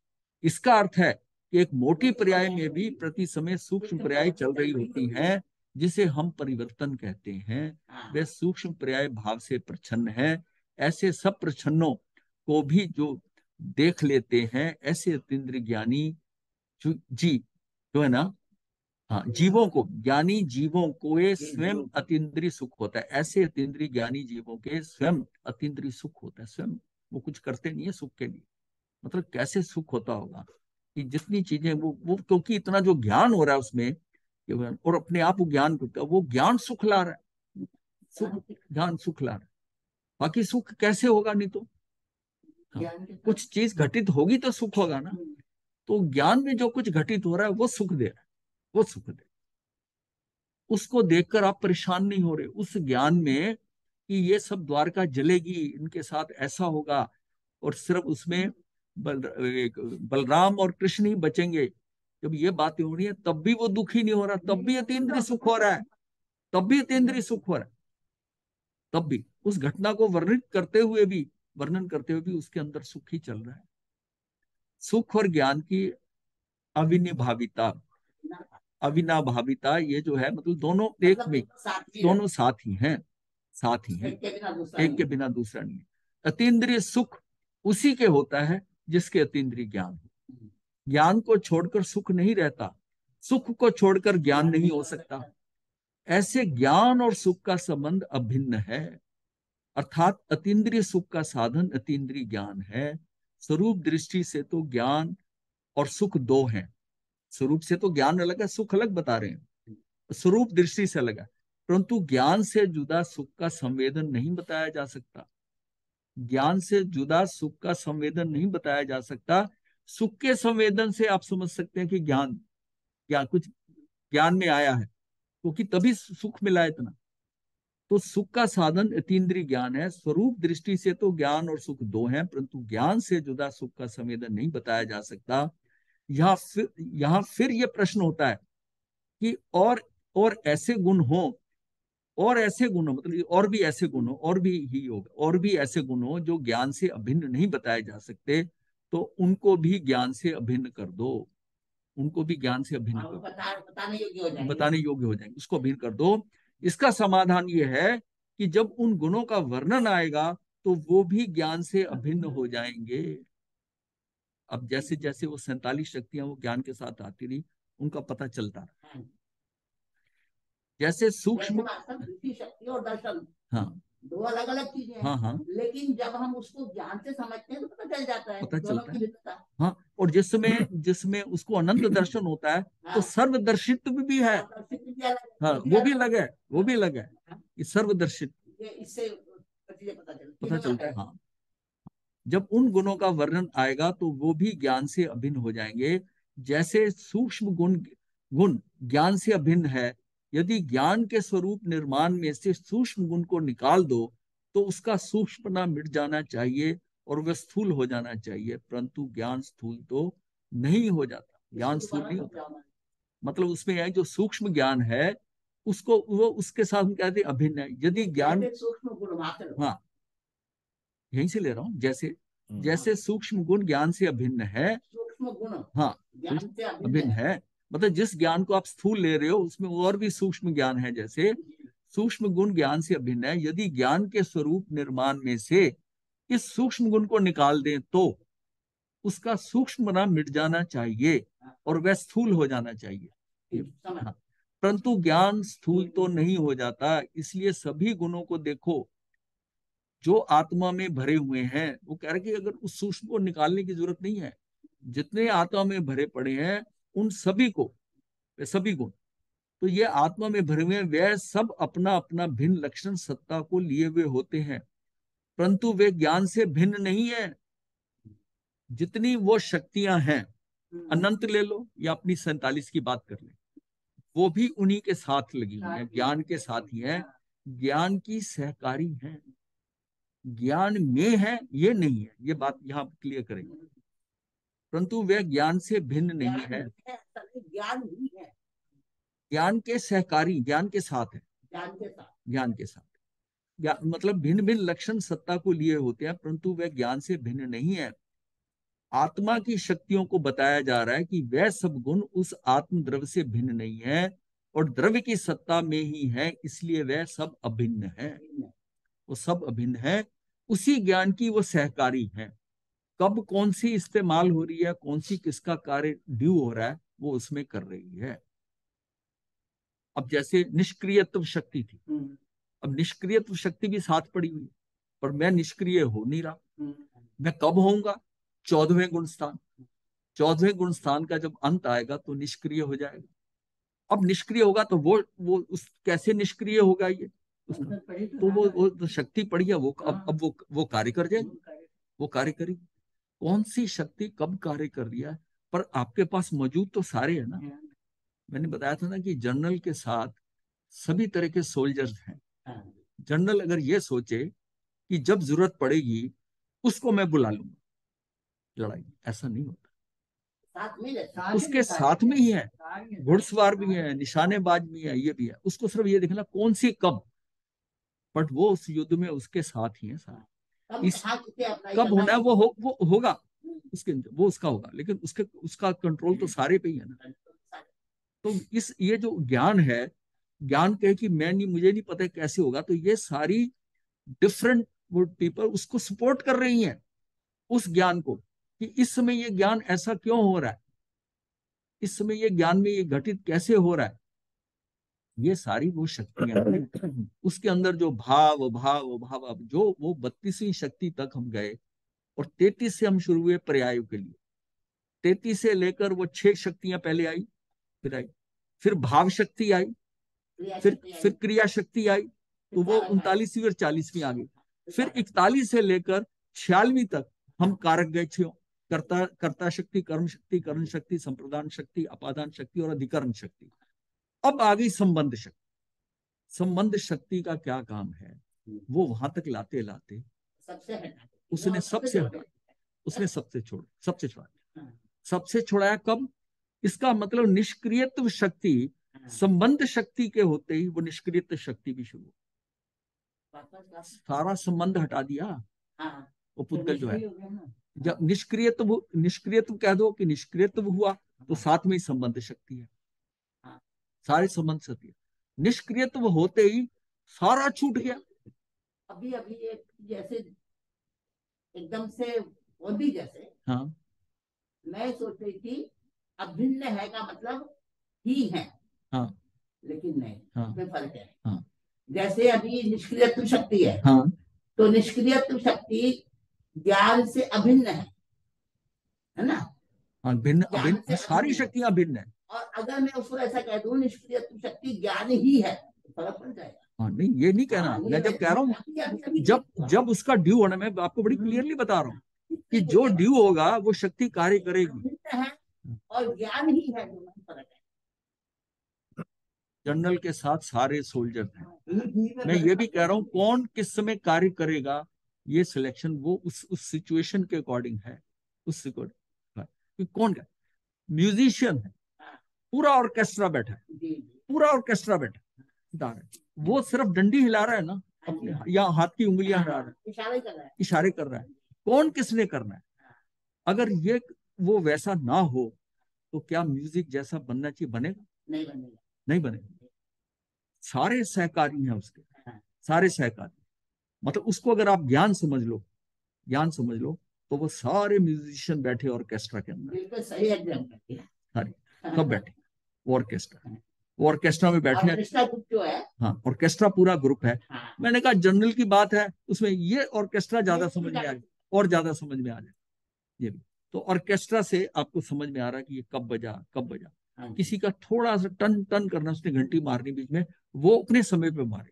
इसका अर्थ है कि एक मोटी पर्याय में भी प्रति समय सूक्ष्म पर्याय चल रही होती हैं, जिसे हम परिवर्तन कहते हैं। वे सूक्ष्म पर्याय भाव से प्रच्छन्न है। ऐसे सब प्रच्छन्नों को भी जो देख लेते हैं, ऐसे अतीन्द्रिय ज्ञानी जी जो है ना, हाँ, जीवों को, ज्ञानी जीवों को ये स्वयं अतीन्द्रिय सुख होता है। ऐसे अतीन्द्रिय ज्ञानी जीवों के स्वयं अतीन्द्रिय सुख होता है। स्वयं वो कुछ करते नहीं है सुख के लिए। मतलब कैसे सुख होता होगा कि जितनी चीजें वो क्योंकि इतना जो ज्ञान हो रहा है उसमें, और अपने आप वो ज्ञान करता है, वो ज्ञान सुख ला रहा है, सुख ज्ञान सुख ला रहा है। बाकी सुख कैसे होगा, नहीं तो हाँ, कुछ चीज घटित होगी तो सुख होगा ना। तो ज्ञान में जो कुछ घटित हो रहा है वो सुख दे रहा है, वो सुख दे। उसको देखकर आप परेशान नहीं हो रहे उस ज्ञान में कि ये सब द्वारका जलेगी, इनके साथ ऐसा होगा, और सिर्फ उसमें बलराम और कृष्ण ही बचेंगे। जब ये बातें हो रही है तब भी वो दुखी नहीं हो रहा, तब भी अतीन्द्रिय सुख हो रहा है, तब भी अतीन्द्रिय सुख हो रहा है, तब भी उस घटना को वर्णन करते हुए भी उसके अंदर सुख ही चल रहा है। सुख और ज्ञान की अविनिभाविता, अविनाभाविता, ये जो है मतलब दोनों एक में, दोनों साथ ही हैं, साथ ही हैं, एक के बिना दूसरा नहीं है। अतीन्द्रिय सुख उसी के होता है जिसके अतीन्द्रिय ज्ञान हो। ज्ञान को छोड़कर सुख नहीं रहता, सुख को छोड़कर ज्ञान नहीं हो सकता। ऐसे ज्ञान और सुख का संबंध अभिन्न है, अर्थात अतीन्द्रिय सुख का साधन अतीन्द्रिय ज्ञान है। स्वरूप दृष्टि से तो ज्ञान और सुख दो हैं। स्वरूप से तो ज्ञान अलग है, सुख अलग बता रहे हैं, स्वरूप दृष्टि से अलग है, परंतु ज्ञान से जुदा सुख का संवेदन नहीं बताया जा सकता। ज्ञान से जुदा सुख का संवेदन नहीं बताया जा सकता। सुख के संवेदन से आप समझ सकते हैं कि ज्ञान कुछ ज्ञान में आया है, क्योंकि तभी सुख मिला इतना। तो सुख का साधन अतीन्द्रिय ज्ञान है। स्वरूप दृष्टि से तो ज्ञान और सुख दो हैं, परंतु ज्ञान से जुदा सुख का संवेदन नहीं बताया जा सकता। यहाँ फिर यह प्रश्न होता है कि और ऐसे गुण हो, और ऐसे गुण हो, मतलब और भी ऐसे गुण हो, और भी ही होगा, और भी ऐसे गुण हो जो ज्ञान से अभिन्न नहीं बताए जा सकते, तो उनको भी ज्ञान से अभिन्न कर दो, उनको भी ज्ञान से अभिन्न कर दो, बताने योग्य हो जाएंगे। बताने योग्य हो जाएंगे, उसको अभिन्न कर दो। इसका समाधान ये है कि जब उन गुणों का वर्णन आएगा तो वो भी ज्ञान से अभिन्न हो जाएंगे। अब जैसे जैसे वो 47 शक्तियां वो ज्ञान के साथ आती रही, उनका पता चलता रहा। जैसे सूक्ष्म शक्ति और दर्शन, हाँ, दो अलग अलग चीजें हैं। हाँ हाँ, लेकिन जब हम उसको ज्ञान से समझते हैं तो पता चल जाता है, पता दोनों चलता की है। भिन्नता। हाँ, और जिसमें उसको अनंत दर्शन होता है, तो हाँ। सर्वदर्शित्व भी है। और दर्शित्व भी अलग है, हाँ, वो भी अलग है, वो भी अलग है। ये सर्वदर्शित्व ये इससे पता चलता है। हाँ, जब उन गुणों का वर्णन आएगा तो वो भी ज्ञान से अभिन्न हो जाएंगे। जैसे सूक्ष्म गुण ज्ञान से अभिन्न है, यदि ज्ञान के स्वरूप निर्माण में से सूक्ष्म गुण को निकाल दो तो उसका सूक्ष्मता मिट जाना चाहिए और वह स्थूल हो जाना चाहिए, परंतु ज्ञान स्थूल तो नहीं हो जाता, ज्ञान स्थूल नहीं होता। मतलब उसमें है जो सूक्ष्म ज्ञान है उसको वो उसके साथ हम कहते हैं अभिन्न है। यदि ज्ञान, सूक्ष्म गुण मात्र, हाँ यहीं से ले रहा हूं, जैसे सूक्ष्म गुण ज्ञान से अभिन्न है, सूक्ष्म गुण हाँ ज्ञान से अभिन्न है, मतलब जिस ज्ञान को आप स्थूल ले रहे हो उसमें और भी सूक्ष्म ज्ञान है, जैसे सूक्ष्म गुण ज्ञान से अभिन्न है। यदि ज्ञान के स्वरूप निर्माण में से इस सूक्ष्म गुण को निकाल दें तो उसका सूक्ष्मता मिट जाना चाहिए और वह स्थूल हो जाना चाहिए। हाँ, परंतु ज्ञान स्थूल तो नहीं हो जाता, इसलिए सभी गुणों को देखो जो आत्मा में भरे हुए हैं। वो कह रहे कि अगर उस सूक्ष्म को निकालने की जरूरत नहीं है, जितने आत्मा में भरे पड़े हैं उन सभी को, सभी गुण तो ये आत्मा में भरे हुए हैं, वे सब अपना अपना भिन्न लक्षण सत्ता को लिए हुए होते हैं, परंतु वे ज्ञान से भिन्न नहीं है। जितनी वो शक्तियां हैं, अनंत ले लो या अपनी 47 की बात कर ले, वो भी उन्हीं के साथ लगी हुई है, ज्ञान के साथ ही है, ज्ञान की सहकारी है, ज्ञान में है ये नहीं है, ये बात यहाँ क्लियर करेंगे। परंतु वे ज्ञान से भिन्न नहीं है, ज्ञान ही है, ज्ञान के सहकारी, ज्ञान के साथ है, ज्ञान के साथ मतलब भिन्न भिन्न लक्षण सत्ता को लिए होते हैं, परंतु वे ज्ञान से भिन्न नहीं है। आत्मा की शक्तियों को बताया जा रहा है कि वह सब गुण उस आत्म द्रव्य से भिन्न नहीं है और द्रव्य की सत्ता में ही है, इसलिए वह सब अभिन्न है, वो सब अभिन्न है, उसी ज्ञान की वो सहकारी है। कब कौन सी इस्तेमाल हो रही है, कौन सी किसका कार्य ड्यू हो रहा है, वो उसमें कर रही है। अब जैसे निष्क्रियत्व शक्ति थी, अब निष्क्रियत्व शक्ति भी साथ पड़ी हुई, पर मैं निष्क्रिय हो नहीं रहा। मैं कब होऊंगा? 14वें गुणस्थान, 14वें गुणस्थान का जब अंत आएगा तो निष्क्रिय हो जाएगा। अब निष्क्रिय होगा तो वो उस कैसे निष्क्रिय होगा ये, तो वो शक्ति पड़ी है, वो अब वो कार्य कर जाएगी, वो कार्य करेगी। कौन सी शक्ति कब कार्य कर रही है, पर आपके पास मौजूद तो सारे है ना। मैंने बताया था ना कि जनरल के साथ सभी तरह के सोल्जर्स हैं। जनरल अगर ये सोचे कि जब जरूरत पड़ेगी उसको मैं बुला लूंगा लड़ाई, ऐसा नहीं होता, उसके साथ में ही है, घुड़सवार भी है, निशानेबाज भी है, ये भी है, उसको सिर्फ ये देखना कौन सी कब, बट वो उस युद्ध में उसके साथ ही है सारा। कब होना है वो होगा, उसके वो उसका होगा, लेकिन उसका कंट्रोल तो सारे पे ही है ना। तो ये जो ज्ञान है, ज्ञान कहे कि मैं नहीं, मुझे नहीं पता कैसे होगा, तो ये सारी डिफरेंट पीपल उसको सपोर्ट कर रही हैं, उस ज्ञान को, कि इस समय ये ज्ञान ऐसा क्यों हो रहा है, इस समय ये ज्ञान में ये घटित कैसे हो रहा है। ये सारी वो शक्तियां उसके अंदर जो भाव भाव भाव, अब जो वो 32वीं शक्ति तक हम गए और 33 से हम शुरू हुए पर्यायों के लिए। 33 से लेकर वो 6 शक्तियां पहले आई, फिर भाव शक्ति आई, फिर क्रिया शक्ति आई, तो वो 39वीं और 40वीं आ गई। फिर 41 से लेकर 46वीं तक हम कारक गए 6, कर्ता शक्ति, कर्म शक्ति, करण शक्ति, संप्रदान शक्ति, अपादान शक्ति और अधिकरण शक्ति। अब आ गई संबंध शक्ति। संबंध शक्ति का क्या काम है, वो वहां तक लाते लाते सबसे हटा उसने सबसे छोड़ा। सबसे छुड़ाया कब? इसका मतलब निष्क्रियत्व शक्ति संबंध शक्ति के होते ही वो निष्क्रियत्व शक्ति भी शुरू हो। सारा संबंध हटा दिया। वो पुद्गल जो है, जब निष्क्रियत्व कह दो कि निष्क्रियत्व हुआ तो साथ में ही संबंध शक्ति है, सारे संबंध शक्ति है। निष्क्रियत्व होते ही सारा छूट गया। अभी एक जैसे एकदम से मोदी जैसे, हाँ, मैं सोच रही थी अभिन्न है का मतलब ही है, हाँ, लेकिन नहीं, हाँ, उसमें फर्क है। हाँ, जैसे अभी निष्क्रियत्व शक्ति है, हाँ, तो निष्क्रियत्व शक्ति ज्ञान से अभिन्न है ना? हाँ, भिन्न ज्ञान अभिन्न, से सारी अभिन्न है। शक्तियां भिन्न है। और अगर मैं उसको ऐसा कह दूं निष्क्रियत्व शक्ति ज्ञान ही है, तो फर्क पड़ जाएगा। हाँ, नहीं ये नहीं कहना। मैं जब कह रहा हूँ, जब उसका ड्यू होना, मैं आपको बड़ी क्लियरली बता रहा हूँ कि जो ड्यू होगा वो शक्ति कार्य करेगी। अभिन्न है और ज्ञान ही है, दोनों में फर्क है। जनरल के साथ सारे सोल्जर हैं। मैं ये भी कह रहा हूँ कौन किस समय कार्य करेगा, ये सिलेक्शन वो उस सिचुएशन के अकॉर्डिंग है। उस कि कौन का म्यूजिशियन है, पूरा ऑर्केस्ट्रा बैठा है, पूरा ऑर्केस्ट्रा बैठा है, वो सिर्फ डंडी हिला रहा है ना अपने, या हाथ की उंगलियां हिला रहा है, इशारे कर रहा है। कौन किसने करना है? अगर ये वो वैसा ना हो तो क्या म्यूजिक जैसा बनना चाहिए? बनेगा? नहीं बनेगा। सारे सहकारी हैं उसके, सारे सहकारी। मतलब उसको अगर आप ज्ञान समझ लो तो वो सारे म्यूजिशियन बैठे ऑर्केस्ट्रा के अंदर, बिल्कुल सही एग्जांपल किया। सारे सब बैठे ऑर्केस्ट्रा में बैठे हैं। ऑर्केस्ट्रा ग्रुप जो है, हाँ, ऑर्केस्ट्रा पूरा ग्रुप है। हाँ, मैंने कहा जनरल की बात है, उसमें ये ऑर्केस्ट्रा ज्यादा समझ में आ जाए और ज्यादा समझ में आ जाए। ये भी तो ऑर्केस्ट्रा से आपको समझ में आ रहा है कि ये कब बजा। हाँ, किसी का थोड़ा सा टन टन करना, उसने घंटी मारनी बीच में, वो अपने समय पे मारे,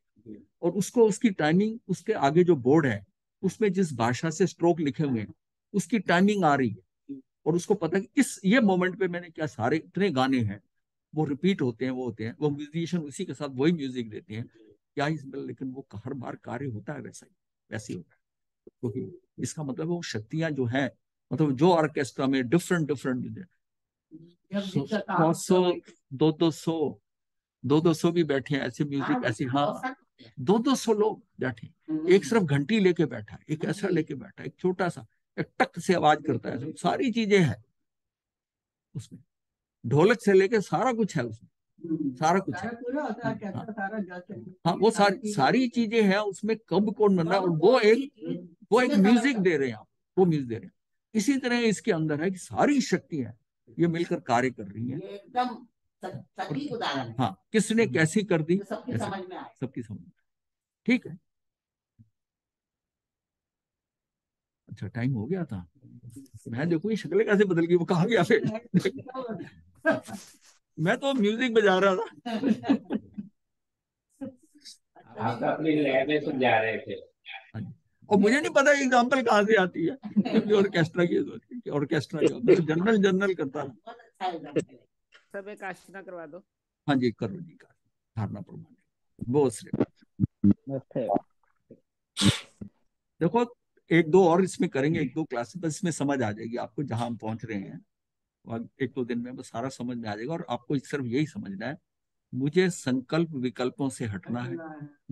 और उसको उसकी टाइमिंग, उसके आगे जो बोर्ड है उसमें जिस भाषा से स्ट्रोक लिखे हुए हैं उसकी टाइमिंग आ रही है, और उसको पता है कि इस ये मोमेंट पे मैंने क्या, सारे इतने गाने हैं वो रिपीट होते हैं, वो म्यूजिशियन उसी के साथ वही म्यूजिक देते हैं क्या इसमें, लेकिन वो हर बार कार्य होता है वैसे ही होता है। क्योंकि इसका मतलब वो शक्तियां जो है, मतलब जो ऑर्केस्ट्रा में डिफरेंट 200 भी बैठे हैं ऐसे म्यूजिक, ऐसे, हाँ, 200 लोग बैठे, एक सिर्फ घंटी लेके बैठा है, एक ऐसा लेके बैठा है, एक छोटा सा, एक टक से आवाज करता है, सारी चीजें हैं उसमें, ढोलक से लेके सारा कुछ है उसमें, सारा कुछ है। हाँ, वो सारी चीजें हैं उसमें। कब कौन बन रहा है, और वो एक म्यूजिक दे रहे हैं आप, वो म्यूजिक दे रहे हैं। इसी तरह इसके अंदर है कि सारी शक्तियां ये मिलकर कार्य कर रही हैं। एकदम सटीक उदाहरण है। हाँ, किसने कैसी कर दी, सबकी समझ में आए। सबकी समझ में। ठीक है, अच्छा टाइम हो गया था। मैं देखो ये शक्लें कैसे बदल गई, वो कहाँ गया फिर। मैं तो म्यूजिक बजा रहा था। आप तो अपनी लय में समझा रहे थे। और मुझे नहीं पता एग्जाम्पल कहाँ से आती है। ऑर्केस्ट्रा की ऑर्केस्ट्रा जनरल करता है। सब एक आशना करवा दो। हाँ जी, करो जी, धारणा प्रमाण बहुत श्रेय। देखो एक दो और इसमें करेंगे, एक दो क्लासेस, बस इसमें समझ आ जाएगी आपको जहां हम पहुंच रहे हैं। और एक दो दिन में बस सारा समझ में आ जाएगा, और आपको सिर्फ यही समझना है, मुझे संकल्प विकल्पों से हटना है,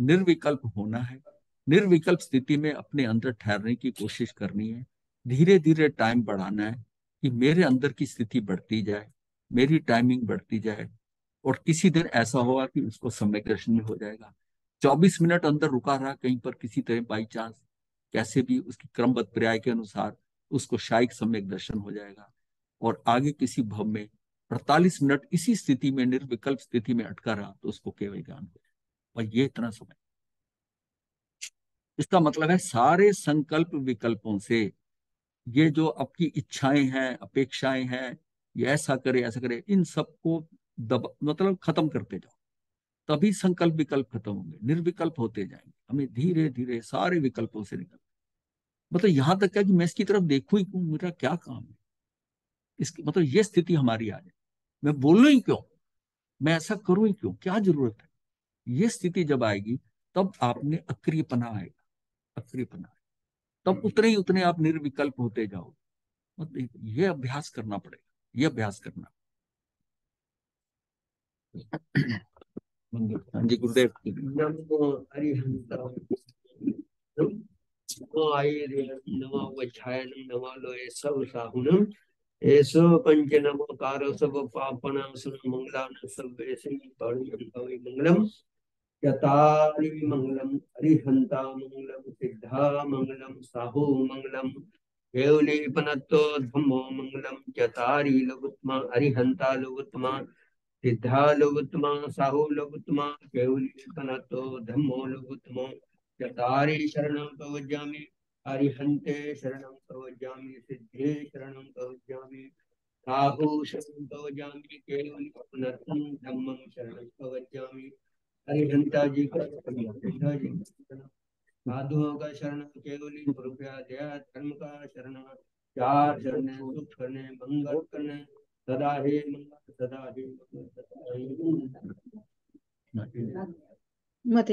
निर्विकल्प होना है, निर्विकल्प स्थिति में अपने अंदर ठहरने की कोशिश करनी है, धीरे धीरे टाइम बढ़ाना है कि मेरे अंदर की स्थिति बढ़ती जाए, मेरी टाइमिंग बढ़ती जाए, और किसी दिन ऐसा होगा कि उसको सम्यक दर्शन भी हो जाएगा। 24 मिनट अंदर रुका रहा कहीं पर किसी तरह बाई चांस, कैसे भी उसकी क्रमबद्ध पर्याय के अनुसार उसको शायिक सम्यक दर्शन हो जाएगा, और आगे किसी भव में 48 मिनट इसी स्थिति में, निर्विकल्प स्थिति में अटका रहा तो उसको केवल ज्ञान हो जाएगा। और ये इतना समय, इसका मतलब है सारे संकल्प विकल्पों से, ये जो आपकी इच्छाएं हैं, अपेक्षाएं हैं, ये ऐसा करे, इन सबको मतलब खत्म करते जाओ, तभी संकल्प विकल्प खत्म होंगे, निर्विकल्प होते जाएंगे। हमें धीरे धीरे सारे विकल्पों से निकल, मतलब यहाँ तक क्या कि मैं इसकी तरफ देखूं ही क्यों, मेरा क्या काम है इसकी, मतलब ये स्थिति हमारी आ जाए, मैं बोलूं ही क्यों, मैं ऐसा करूं ही क्यों, क्या जरूरत है। ये स्थिति जब आएगी तब आप में अक्रियपना आएगा, अक्रियपना, तब उतने ही उतने आप निर्विकल्प होते जाओ। मतलब ये अभ्यास करना पड़ेगा, ये अभ्यास करना। हाँ जी गुरुदेव। नमो हरिहंत नमो आयुर्वेद नमो वैच्छायनम नमो लोये सब साहुनम एसो पंच नमोकार सब पापना सुन मंगलान सब ऐसे मंगलम चतारि मंगलम हरिहंता मंगलम सिद्धा मंगलम साहु मंगलम केवलीपनत्तो धम्मो मंगलम चतारि लोगुत्मा हरिहंता लोगुत्मा सिद्धा लोगुत्मा साहु लोगुत्मा केवलीपनत्तो धम्मो लोगुत्मा चतारि शरणं प्रवज्जामि हरिहंते शरणं प्रवज्जामि सिद्धे शरणं प्रवज्जामि साहु शरणं प्रवज्जामि केवलीपनत्तं धम्मं शरणं प्रवज्जामि हरिहंता जी का साधुओं का शरण केवली कृपया दया धर्म का शरण चार शरण सुख करने मंगल करने सदा हे मंगल सदा हे मंगल सदा हे मंगल। मत